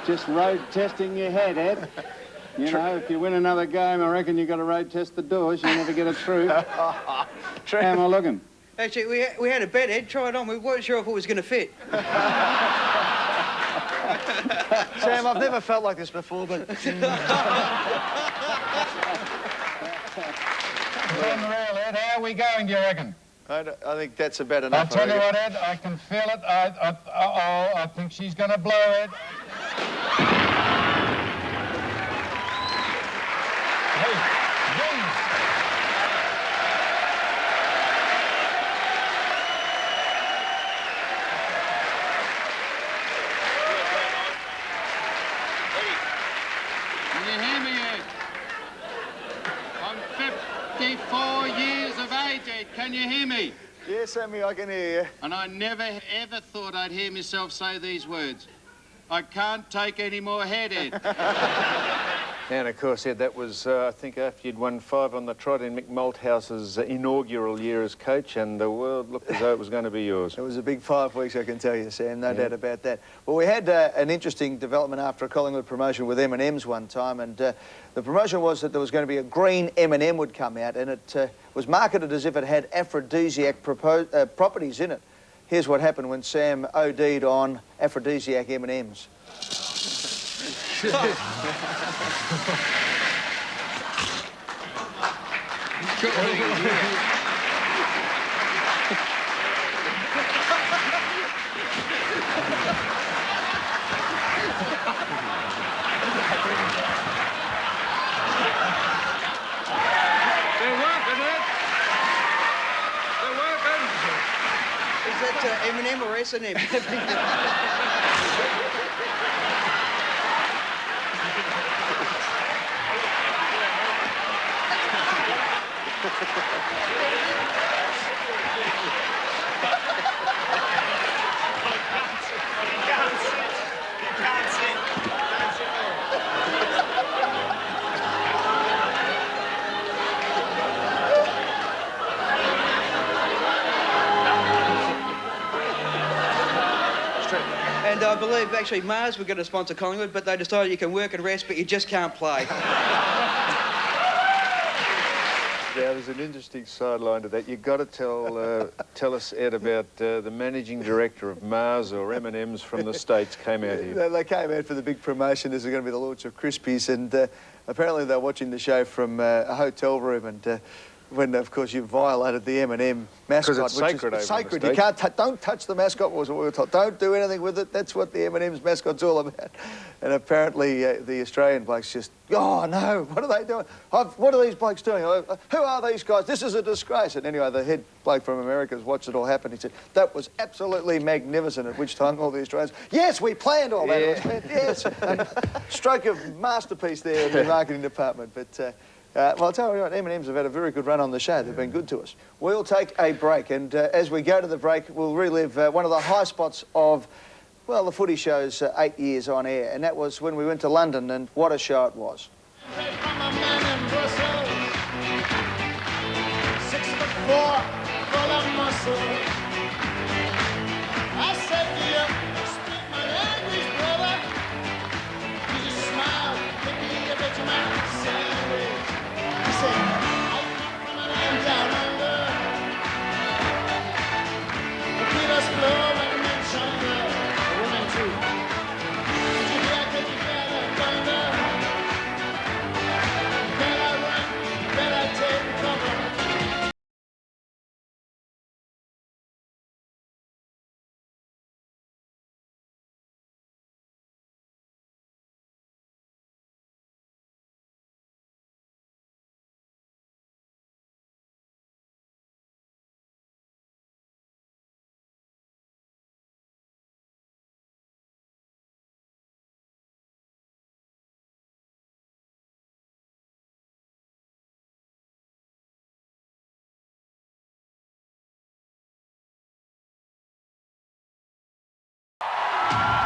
Just road testing your head, Ed. You know, if you win another game, I reckon you've got to road test the doors. You never get it through. How am I looking? Actually, we had a bet, Ed. Try it on. We weren't sure if it was going to fit. Sam, I've never felt like this before, but... Unreal, Ed. How are we going, do you reckon? I think that's about enough. I'll tell you what, Ed, I can feel it. I think she's going to blow, Ed. Can you hear me, Ed? I'm 54 years of age, Ed. Can you hear me? Yes, Sammy, I can hear you. And I never, ever thought I'd hear myself say these words. I can't take any more head, Ed. And, of course, Ed, that was, I think, after you'd won 5 on the trot in Mick Malthouse's inaugural year as coach, and the world looked as though it was going to be yours. It was a big 5 weeks, I can tell you, Sam, no doubt about that. Well, we had an interesting development after a Collingwood promotion with M&M's one time, and the promotion was that there was going to be a green M&M would come out, and it was marketed as if it had aphrodisiac properties in it. Here's what happened when Sam OD'd on aphrodisiac M&M's. Is that M&M or S&M? I believe actually Mars were going to sponsor Collingwood, but they decided you can work and rest, but you just can't play. Now, there's an interesting sideline to that. You've got to tell us, Ed, about the managing director of Mars or M&M's from the States came out here. They came out for the big promotion. This is going to be the launch of Crispies, and apparently they're watching the show from a hotel room, and when, of course, you violated the M&M mascot. Because it's sacred over sacred. in the You can't don't touch the mascot, was what we were told. Don't do anything with it. That's what the M&M's mascot's all about. And apparently the Australian blokes just, oh, no, what are they doing? What are these blokes doing? Who are these guys? This is a disgrace. And anyway, the head bloke from America has watched it all happen. He said, that was absolutely magnificent, at which time all the Australians, yes, we planned all that. Yeah. Yes. And stroke of masterpiece there in the marketing department. But... well, I'll tell you what, M&M's have had a very good run on the show. They've been good to us. We'll take a break, and as we go to the break, we'll relive one of the high spots of, well, the Footy show's 8 years on air, and that was when we went to London, and what a show it was. 6'4", full of muscle. I said to you, speak my language, brother. You just smile, give me a bit of my sandwich. He said, I come from a land down under. The Peter's flow and mention the woman too. Could you hear the thunder? You better run, you better take cover.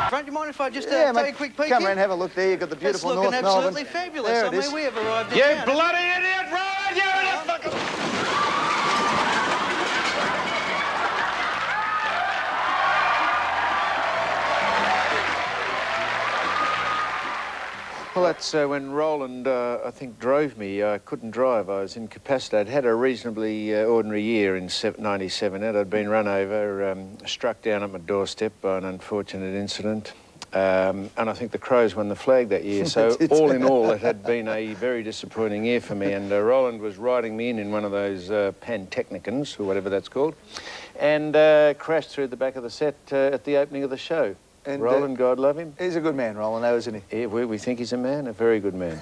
Front, do you mind if I just Yeah, take mate, a quick peek? come around, have a look there. You've got the beautiful It's North looking Melbourne. absolutely fabulous. There I it mean, is. we have arrived in You town. bloody idiot, Rowan! You're in a fucking... Well, that's when Roland, I think, drove me. I couldn't drive. I was incapacitated. Had a reasonably ordinary year in '97. I'd been run over, struck down at my doorstep by an unfortunate incident. And I think the Crows won the flag that year. So all in all, it had been a very disappointing year for me. And Roland was riding me in one of those Pantechnicons, or whatever that's called, and crashed through the back of the set at the opening of the show. And Roland, God love him. He's a good man, Roland, though, isn't he? Yeah, we think he's a man, a very good man.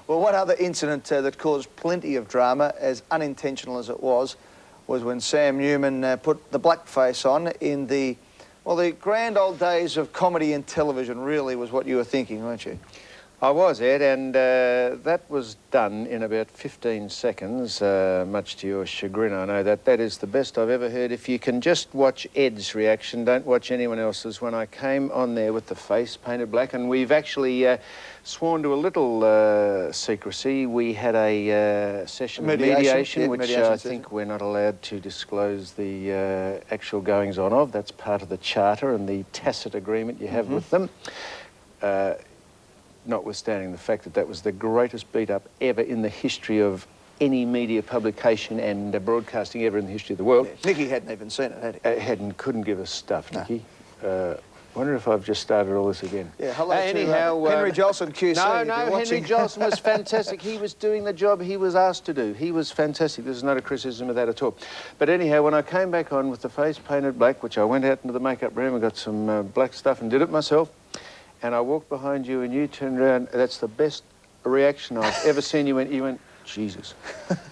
Well, one other incident that caused plenty of drama, as unintentional as it was when Sam Newman put the blackface on in the, well, the grand old days of comedy and television really was what you were thinking, weren't you? I was, Ed, and that was done in about 15 seconds, much to your chagrin, I know that. That is the best I've ever heard. If you can just watch Ed's reaction, don't watch anyone else's. When I came on there with the face painted black, and we've actually sworn to a little secrecy. We had a session of mediation, which I think we're not allowed to disclose the actual goings-on of. That's part of the charter and the tacit agreement you have with them. Notwithstanding the fact that that was the greatest beat-up ever in the history of any media publication and broadcasting ever in the history of the world. Yeah, Nicky hadn't even seen it, had he? Couldn't give us stuff, Nicky. Wonder if I've just started all this again. Yeah, hello anyhow, to Henry Jolson, QC. No, Henry Jolson was fantastic. He was doing the job he was asked to do. He was fantastic. There's not a criticism of that at all. But anyhow, when I came back on with the face painted black, which I went out into the makeup room and got some black stuff and did it myself, and I walked behind you and you turned around. That's the best reaction I've ever seen. You went, Jesus.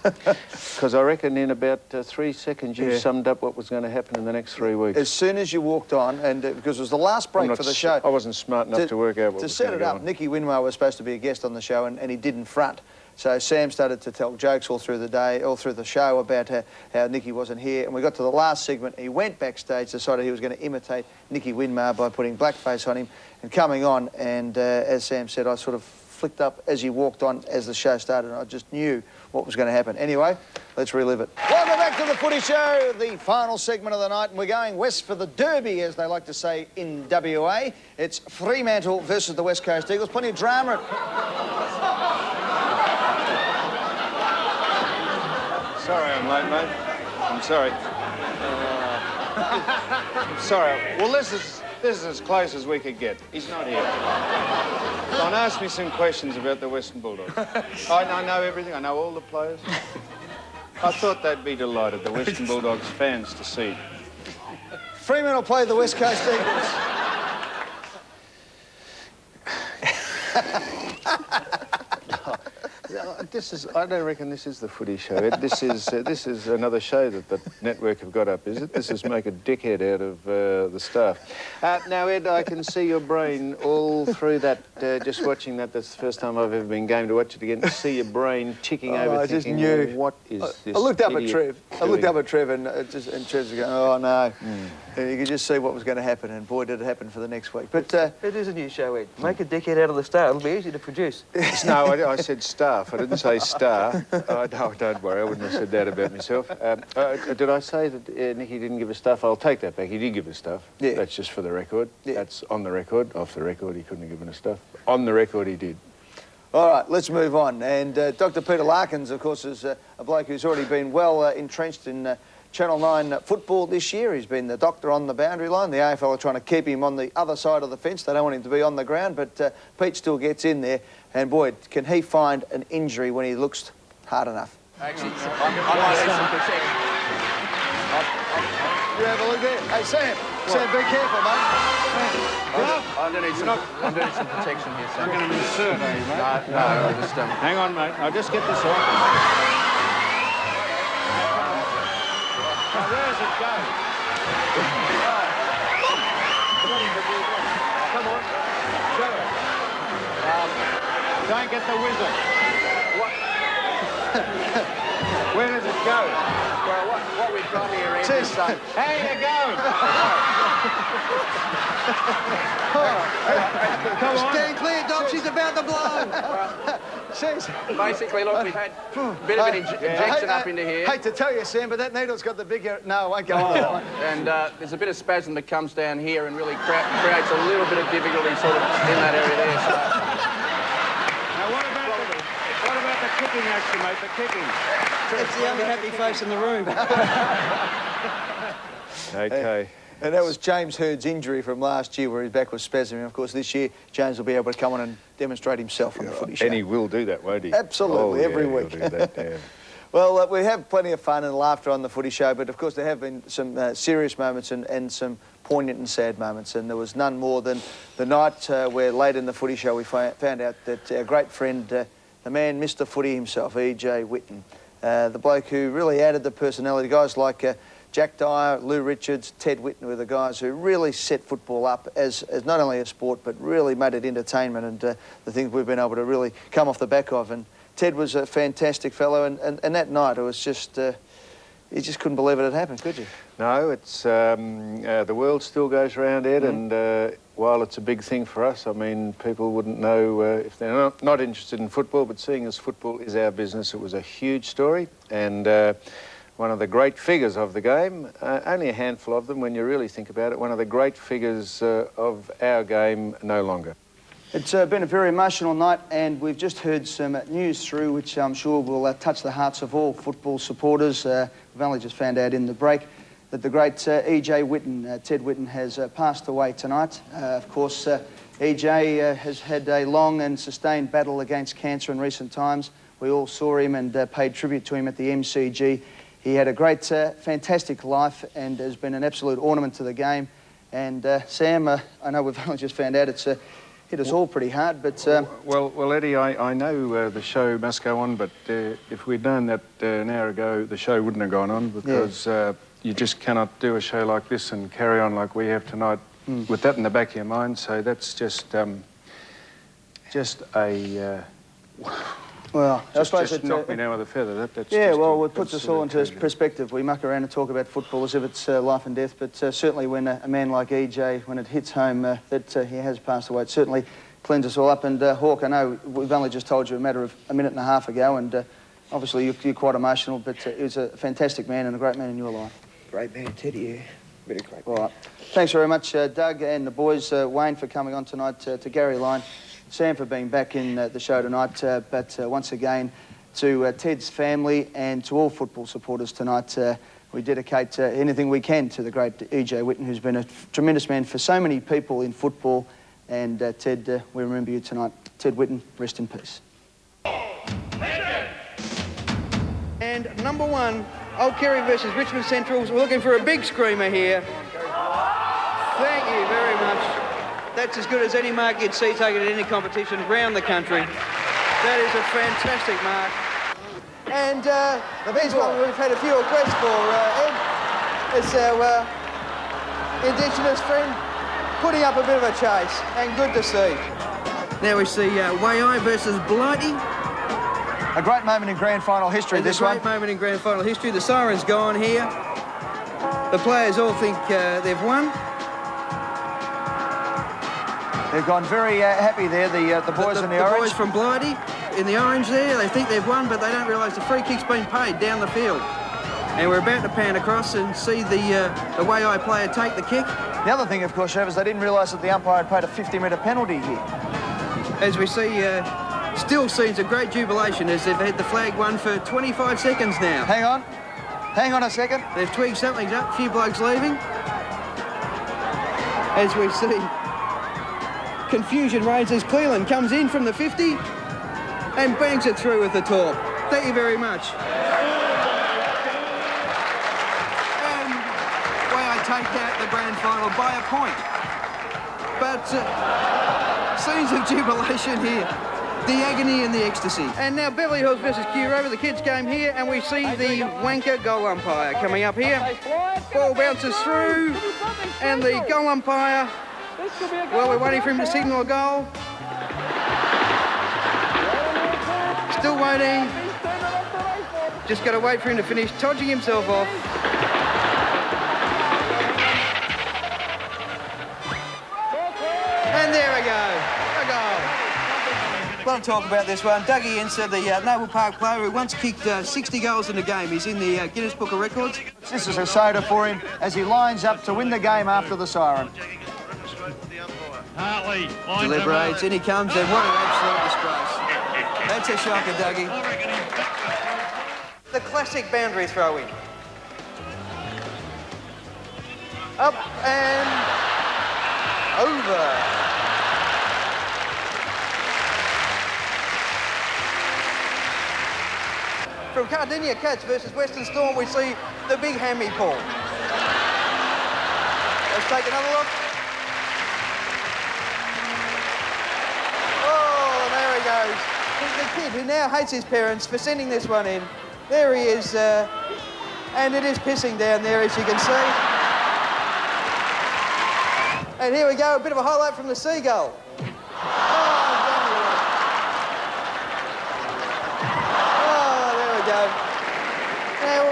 Because I reckon in about 3 seconds you summed up what was going to happen in the next 3 weeks. As soon as you walked on, and because it was the last break for the show. I wasn't smart enough to work out what was going to set it up, Nicky Winmar was supposed to be a guest on the show, and he didn't front. So Sam started to tell jokes all through the day, all through the show about how Nicky wasn't here. And we got to the last segment. He went backstage, decided he was going to imitate Nicky Winmar by putting blackface on him and coming on. And as Sam said, I sort of flicked up as he walked on as the show started. And I just knew what was going to happen. Anyway, let's relive it. Welcome back to the Footy Show, the final segment of the night, and we're going west for the Derby, as they like to say in WA. It's Fremantle versus the West Coast Eagles. Plenty of drama. Sorry I'm late, mate. I'm sorry. I'm sorry. Well, this is as close as we could get. He's not here. Don asked me some questions about the Western Bulldogs. I know everything. I know all the players. I thought they'd be delighted, the Western Bulldogs fans, to see. Fremantle play the West Coast Eagles. I don't reckon this is the Footy Show, Ed. This is another show that the network have got up, is it? This is make a dickhead out of the staff. Now, Ed, I can see your brain all through that, just watching that. That's the first time I've ever been game to watch it again. To see your brain ticking over, I just thinking, knew. what is this I looked up at idiot Trev. doing? I looked up at Trev and Trev's going, oh, no. And you could just see what was going to happen, and boy, did it happen for the next week. But it is a new show, Ed. Make a dickhead out of the star. It'll be easy to produce. No, I said staff. I didn't say star. No, don't worry. I wouldn't have said that about myself. Did I say that Nicky didn't give us stuff? I'll take that back. He did give us stuff. Yeah. That's just for the record. Yeah. That's on the record. Off the record, he couldn't have given us stuff. On the record, he did. All right, let's move on. And Dr. Peter Larkins, of course, is a bloke who's already been well entrenched in Channel 9 football this year. He's been the doctor on the boundary line. The AFL are trying to keep him on the other side of the fence. They don't want him to be on the ground, but Pete still gets in there. And boy, can he find an injury when he looks hard enough. Actually, I might need some protection. You have a look there. Hey, Sam. What? Sam, be careful, mate. I'm going to need some protection here, Sam. You're going to be served, are you, mate? No, I just... Hang on, mate. I'll just get this off. Now, where does it go? Come on. Trevor. Don't get the wizard. What? Where does it go? Well, what we've got here is... How you going? Come on. Stand clear, Doc. She's about to blow. Basically, look, we've had a bit of an injection up into here. Hate to tell you, Sam, but that needle's got the bigger... No, I won't go into that one. And there's a bit of spasm that comes down here and really creates a little bit of difficulty sort of in that area there. So. Now, what about the kicking action, mate? The kicking. It's the only happy face in the room. Okay. And that was James Hurd's injury from last year where his back was spasming. Of course, this year, James will be able to come on and demonstrate himself on the Footy Show. And he will do that, won't he? Absolutely, every week. He'll do that, yeah. Well, we have plenty of fun and laughter on the Footy Show, but of course there have been some serious moments and some poignant and sad moments, and there was none more than the night where late in the Footy Show we found out that our great friend, the man, Mr. Footy himself, E.J. Whitten, the bloke who really added the personality, guys like Jack Dyer, Lou Richards, Ted Whitten were the guys who really set football up as not only a sport, but really made it entertainment, and the things we've been able to really come off the back of. And Ted was a fantastic fellow, and that night it was just, you just couldn't believe it had happened, could you? No, it's, the world still goes round, Ed, and while it's a big thing for us, I mean, people wouldn't know if they're not interested in football, but seeing as football is our business, it was a huge story, and one of the great figures of the game, only a handful of them when you really think about it, one of the great figures of our game no longer. It's been a very emotional night, and we've just heard some news through which I'm sure will touch the hearts of all football supporters. We've only just found out in the break that the great E.J. Whitten, Ted Whitten, has passed away tonight. Of course, E.J. has had a long and sustained battle against cancer in recent times. We all saw him and paid tribute to him at the MCG. He had a great, fantastic life and has been an absolute ornament to the game. And Sam, I know we've only just found out it's hit us all pretty hard, but... Well, Eddie, I know the show must go on, but if we'd known that an hour ago, the show wouldn't have gone on, because you just cannot do a show like this and carry on like we have tonight with that in the back of your mind. So that's just a... Well, I suppose just knocked me down with a feather. That's well, it puts us all into perspective. We muck around and talk about football as if it's life and death, but certainly when a man like EJ, when it hits home that he has passed away, it certainly cleanse us all up. And Hawk, I know we've only just told you a matter of a minute and a half ago, and obviously you're quite emotional, but he was a fantastic man and a great man in your life. Great man, Teddy, yeah. Very great. All right. Thanks very much, Doug and the boys, Wayne for coming on tonight, to Gary Lyon, Sam for being back in the show tonight, but once again to Ted's family and to all football supporters tonight. We dedicate anything we can to the great E.J. Whitten, who's been a tremendous man for so many people in football. And Ted, we remember you tonight. Ted Whitten, rest in peace. And number 1, Old Kerry versus Richmond Centrals. We're looking for a big screamer here. Thank you very much. That's as good as any mark you'd see taken at any competition around the country. That is a fantastic mark. And here's one we've had a few requests for, Ed. It's our Indigenous friend putting up a bit of a chase, and good to see. Now we see Waiai versus Blighty. A great moment in grand final history, this one. A great moment in grand final history. The siren's gone here. The players all think they've won. They've gone very happy there, the boys in the orange. The boys from Blighty in the orange there, they think they've won, but they don't realise the free kick's been paid down the field. And we're about to pan across and see the Waiai player take the kick. The other thing, of course, Trevor, is they didn't realise that the umpire had paid a 50-metre penalty here. As we see, still scenes of great jubilation as they've had the flag won for 25 seconds now. Hang on a second. They've twigged something up, a few blokes leaving. As we see, confusion reigns as Cleland comes in from the 50 and bangs it through with the torp. Thank you very much. And Waiai take out the grand final by a point. But scenes of jubilation here. The agony and the ecstasy. And now Beverly Hills versus Q Rover, the kids' game here, and we see the wanker goal umpire coming up here. Ball bounces through, and the goal umpire, well, we're waiting for him to signal a goal. Still waiting. Just got to wait for him to finish todging himself off. And there we go. A goal. A lot of talk about this one. Dougie Enser, the Noble Park player who once kicked 60 goals in a game. He's in the Guinness Book of Records. This is a soda for him as he lines up to win the game after the siren. Deliberates, in he comes, and what an absolute disgrace. That's a shocker, Dougie. The classic boundary throw-in. Up and over. From Cardinia Cats versus Western Storm, we see the big hammy pull. Let's take another look. Oh, there he goes. The kid who now hates his parents for sending this one in. There he is, and it is pissing down there, as you can see. And here we go, a bit of a highlight from the seagull. Now,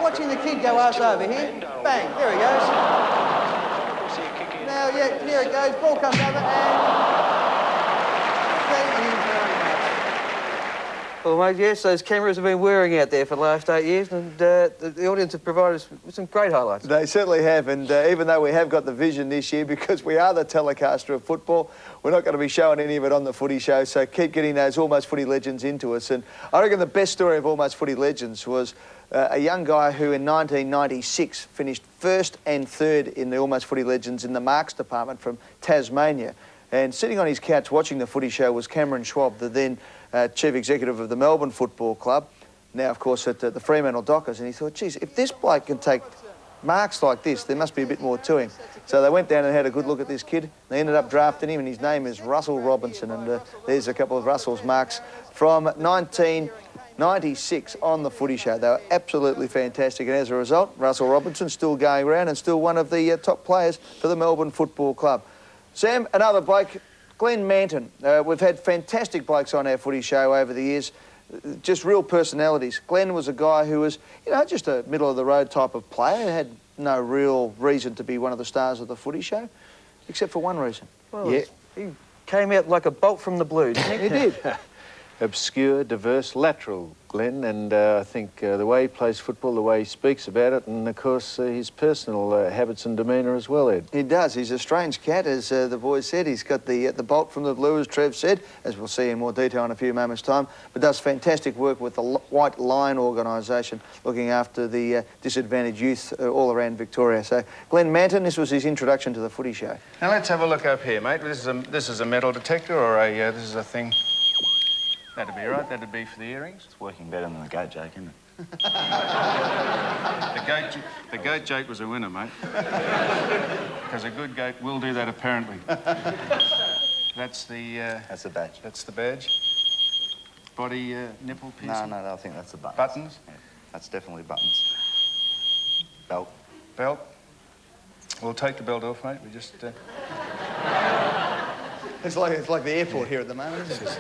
watching the kid go ass over here. Bang, there he goes. Now, yeah, here it goes. Ball comes over and... Thank you very much. Well, mate, yes, those cameras have been whirring out there for the last 8 years, and the audience have provided us with some great highlights. They certainly have, and even though we have got the vision this year, because we are the telecaster of football, we're not going to be showing any of it on the Footy Show, so keep getting those Almost Footy legends into us. And I reckon the best story of Almost Footy legends was a young guy who in 1996 finished first and third in the Almost Footy legends in the marks department from Tasmania. And sitting on his couch watching the Footy Show was Cameron Schwab, the then chief executive of the Melbourne Football Club, now, of course, at the Fremantle Dockers. And he thought, geez, if this bloke can take marks like this, there must be a bit more to him. So they went down and had a good look at this kid. They ended up drafting him, and his name is Russell Robinson. And there's a couple of Russell's marks from 1996 on the Footy Show. They were absolutely fantastic. And as a result, Russell Robinson still going around and still one of the top players for the Melbourne Football Club. Sam, another bloke, Glenn Manton. We've had fantastic blokes on our Footy Show over the years, just real personalities. Glenn was a guy who was, you know, just a middle-of-the-road type of player, had no real reason to be one of the stars of the Footy Show, except for one reason. Well, yeah. he came out like a bolt from the blue, didn't he? He did. Obscure, diverse, lateral, Glenn, and I think the way he plays football, the way he speaks about it, and of course his personal habits and demeanour as well, Ed. He does. He's a strange cat, as the boys said. He's got the bolt from the blue, as Trev said, as we'll see in more detail in a few moments' time, but does fantastic work with the White Lion organisation, looking after the disadvantaged youth all around Victoria. So, Glenn Manton, this was his introduction to the Footy Show. Now let's have a look up here, mate. This is a metal detector, or this is a thing. That'd be right. That'd be for the earrings. It's working better than the goat joke, isn't it? The goat joke was a winner, mate. Because a good goat will do that, apparently. That's the... that's the badge. That's the badge. Body nipple piercing? No, I think that's the buttons. Buttons? Yeah, that's definitely buttons. Belt. Belt. We'll take the belt off, mate. We just... It's like the airport here at the moment, isn't it?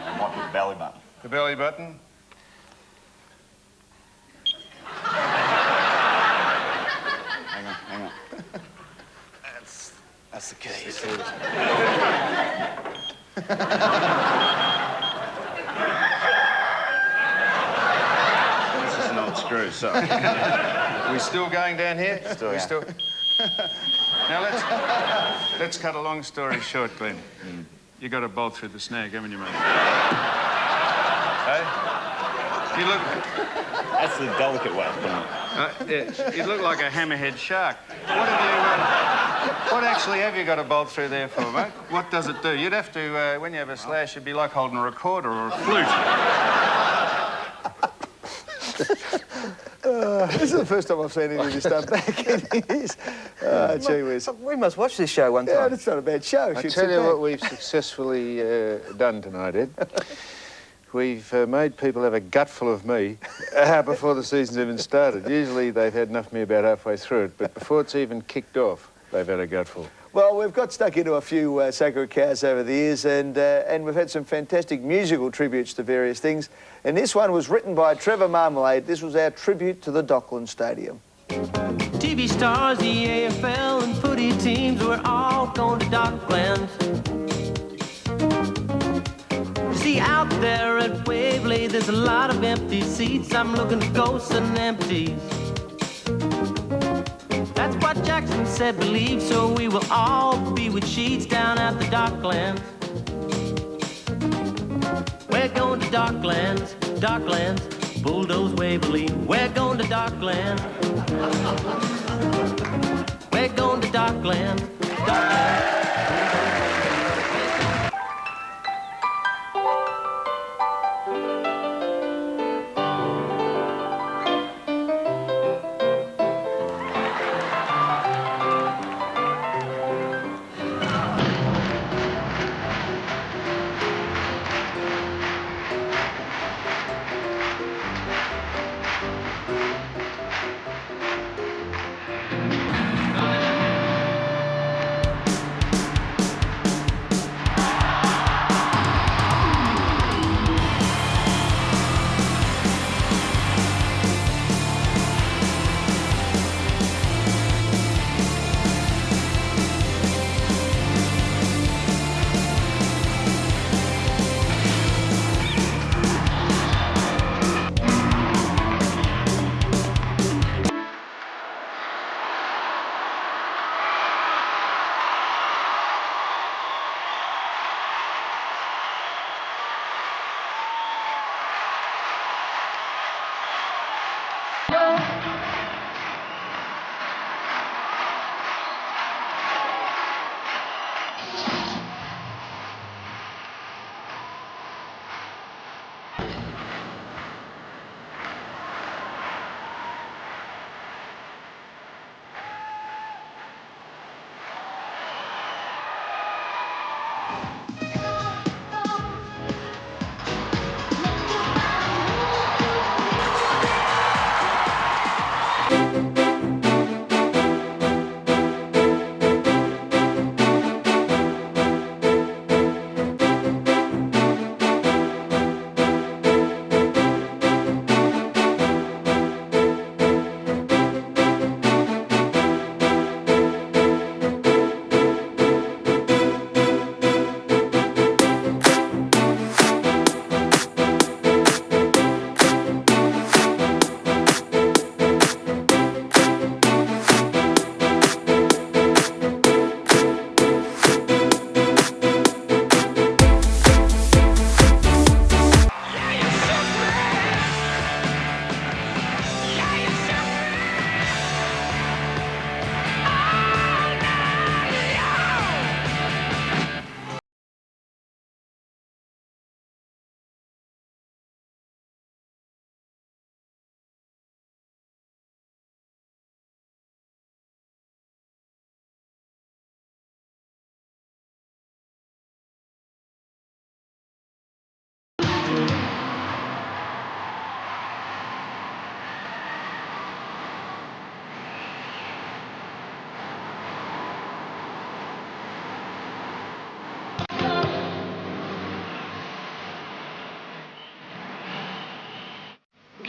I might put the belly button. The belly button. Hang on. That's the key. This is an old screw, sorry. We still going down here? Still. Now let's cut a long story short, Glenn. You got a bolt through the snag, haven't you, mate? Hey? You look... That's the delicate way of putting it. Yeah, you look like a hammerhead shark. What actually have you got a bolt through there for, mate? What does it do? You'd have to, when you have a slash, it'd be like holding a recorder or a flute. This is the first time I've seen any of this stuff back in years. Gee whiz. We must watch this show one time. Yeah, it's not a bad show. I tell you what we've successfully done tonight, Ed. We've made people have a gutful of me before the season's even started. Usually they've had enough of me about halfway through it, but before it's even kicked off, they've had a gutful. Well, we've got stuck into a few sacred cows over the years, and we've had some fantastic musical tributes to various things. And this one was written by Trevor Marmalade. This was our tribute to the Dockland Stadium. TV stars, the AFL and footy teams were all going to Dockland. See, out there at Waverley, there's a lot of empty seats. I'm looking at ghosts and empties. That's what Jackson said, believe, so we will all be with sheets down at the Docklands. We're going to Docklands, Docklands, bulldoze Waverley. We're going to Docklands. We're going to Docklands, Docklands.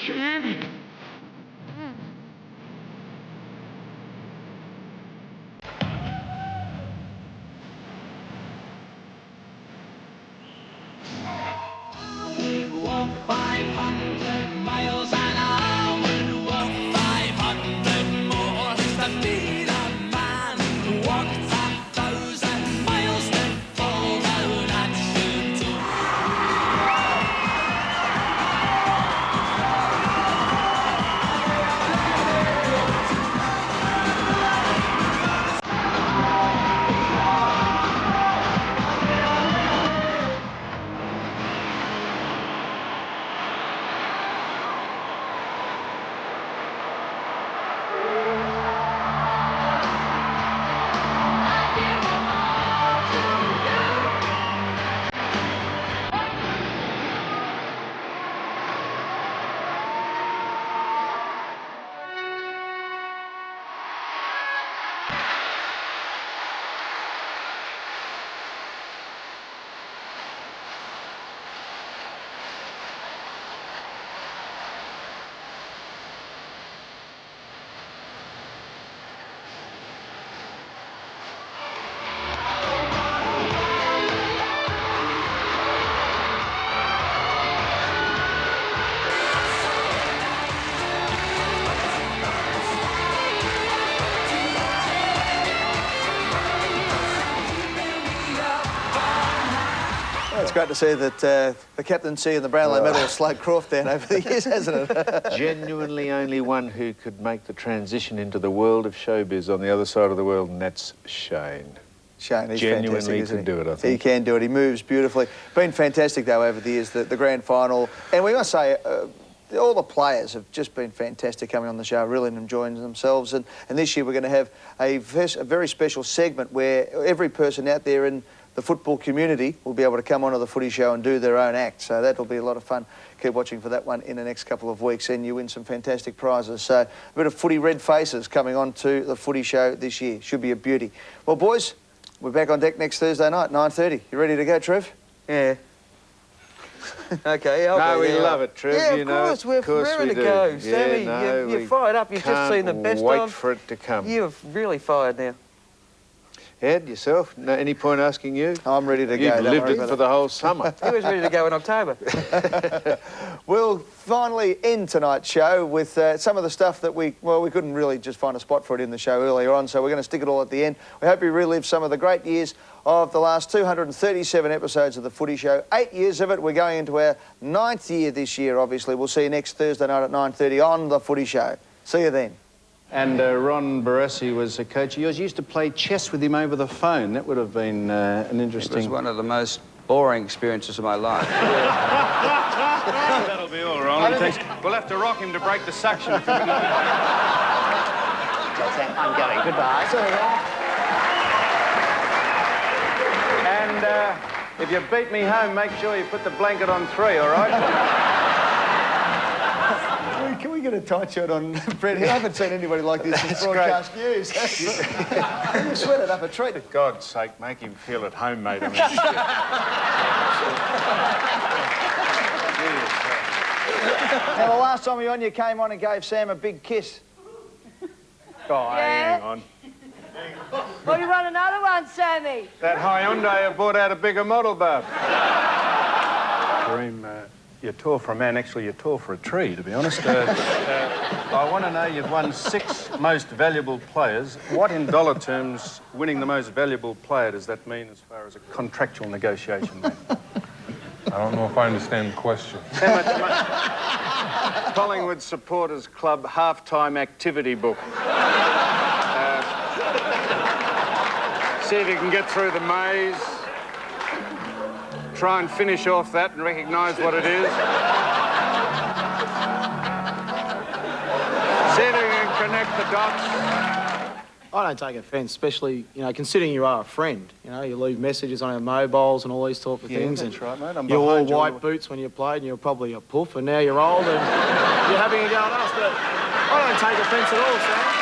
Walk 500 miles an hour, walk 500 more to be the man who walked 1,000 miles to fall down at Footy. It's great to see that the captaincy and the Brownlow medal has slowed Croft down over the years, hasn't it? Genuinely only one who could make the transition into the world of showbiz on the other side of the world, and that's Shane. Shane, he's genuinely fantastic, can do it, I think. He can do it. He moves beautifully. Been fantastic, though, over the years, the grand final. And we must say, all the players have just been fantastic coming on the show, really enjoying themselves. And this year we're going to have a very special segment where every person out there in the football community will be able to come onto the Footy Show and do their own act. So that'll be a lot of fun. Keep watching for that one in the next couple of weeks and you win some fantastic prizes. So a bit of footy red faces coming on to the Footy Show this year. Should be a beauty. Well, boys, we're back on deck next Thursday night, 9:30. You ready to go, Trev? Yeah. Okay, No, we love it, Trev. Yeah, you of know. course, we're ready to go. Sammy, you're fired up. You've just seen the best wait of. for it to come. You're really fired now. Ed, yourself? No, any point asking you? I'm ready to go. You've lived it for the whole summer. He was ready to go in October. We'll finally end tonight's show with some of the stuff that we couldn't really just find a spot for it in the show earlier on, so we're going to stick it all at the end. We hope you relive some of the great years of the last 237 episodes of the Footy Show. 8 years of it. We're going into our 9th year this year, obviously. We'll see you next Thursday night at 9:30 on the Footy Show. See you then. And Ron Barassi was a coach of yours. You used to play chess with him over the phone. That would have been an interesting... It was one of the most boring experiences of my life. That'll be all, Ron. We'll have to rock him to break the suction. I'm going. Goodbye. And if you beat me home, make sure you put the blanket on 3, all right? Can we get a tight shot on Brett? I haven't seen anybody like this since broadcast news. You sweated up a treat. For God's sake, make him feel at home, mate. Now, the last time you were on, you came on and gave Sam a big kiss. Oh, hang on. Well, you want another one, Sammy? That Hyundai have brought out a bigger model, Bob. Kareem, you're tall for a man. Actually, you're tall for a tree, to be honest. I want to know, you've won 6 most valuable players. What, in dollar terms, winning the most valuable player, does that mean as far as a contractual negotiation? I don't know if I understand the question. Collingwood Supporters Club half-time activity book. See if you can get through the maze. Try and finish off that and recognise what it is. See if you can connect the dots. I don't take offence, especially, you know, considering you are a friend. You know, you leave messages on our mobiles and all these type of things. That's right, mate. You wore white boots when you played and you were probably a puff, and now you're old and you're having a go at us, but I don't take offence at all, Sam.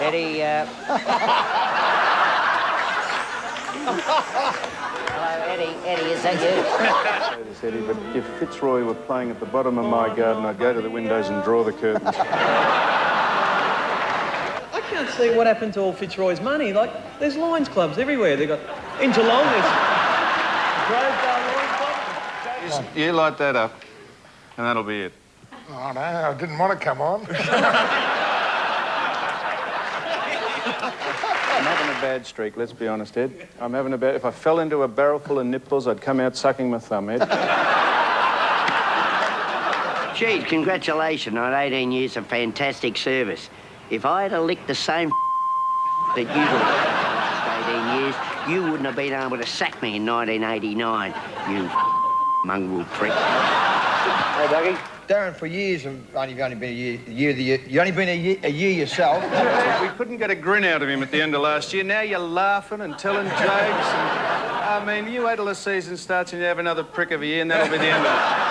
Eddie, Hello, Eddie. Eddie, is that you? Say this, Eddie, but if Fitzroy were playing at the bottom of my garden, I'd go to the windows and draw the curtains. I can't see what happened to all Fitzroy's money. Like, there's Lions clubs everywhere. They've got... In Geelong, there's... Grovedale Lions Club. You light that up, and that'll be it. Oh, no, I didn't want to come on. I'm having a bad streak, let's be honest, Ed. I'm having a bad... If I fell into a barrel full of nipples, I'd come out sucking my thumb, Ed. Geez, congratulations on 18 years of fantastic service. If I had licked the same that you did for 18 years, you wouldn't have been able to sack me in 1989, you mongrel prick. Hey, Dougie. Darren, for years, you've only been a year, you've only been a year yourself. We couldn't get a grin out of him at the end of last year. Now you're laughing and telling jokes. And, I mean, you wait till the season starts and you have another prick of a year and that'll be the end of it.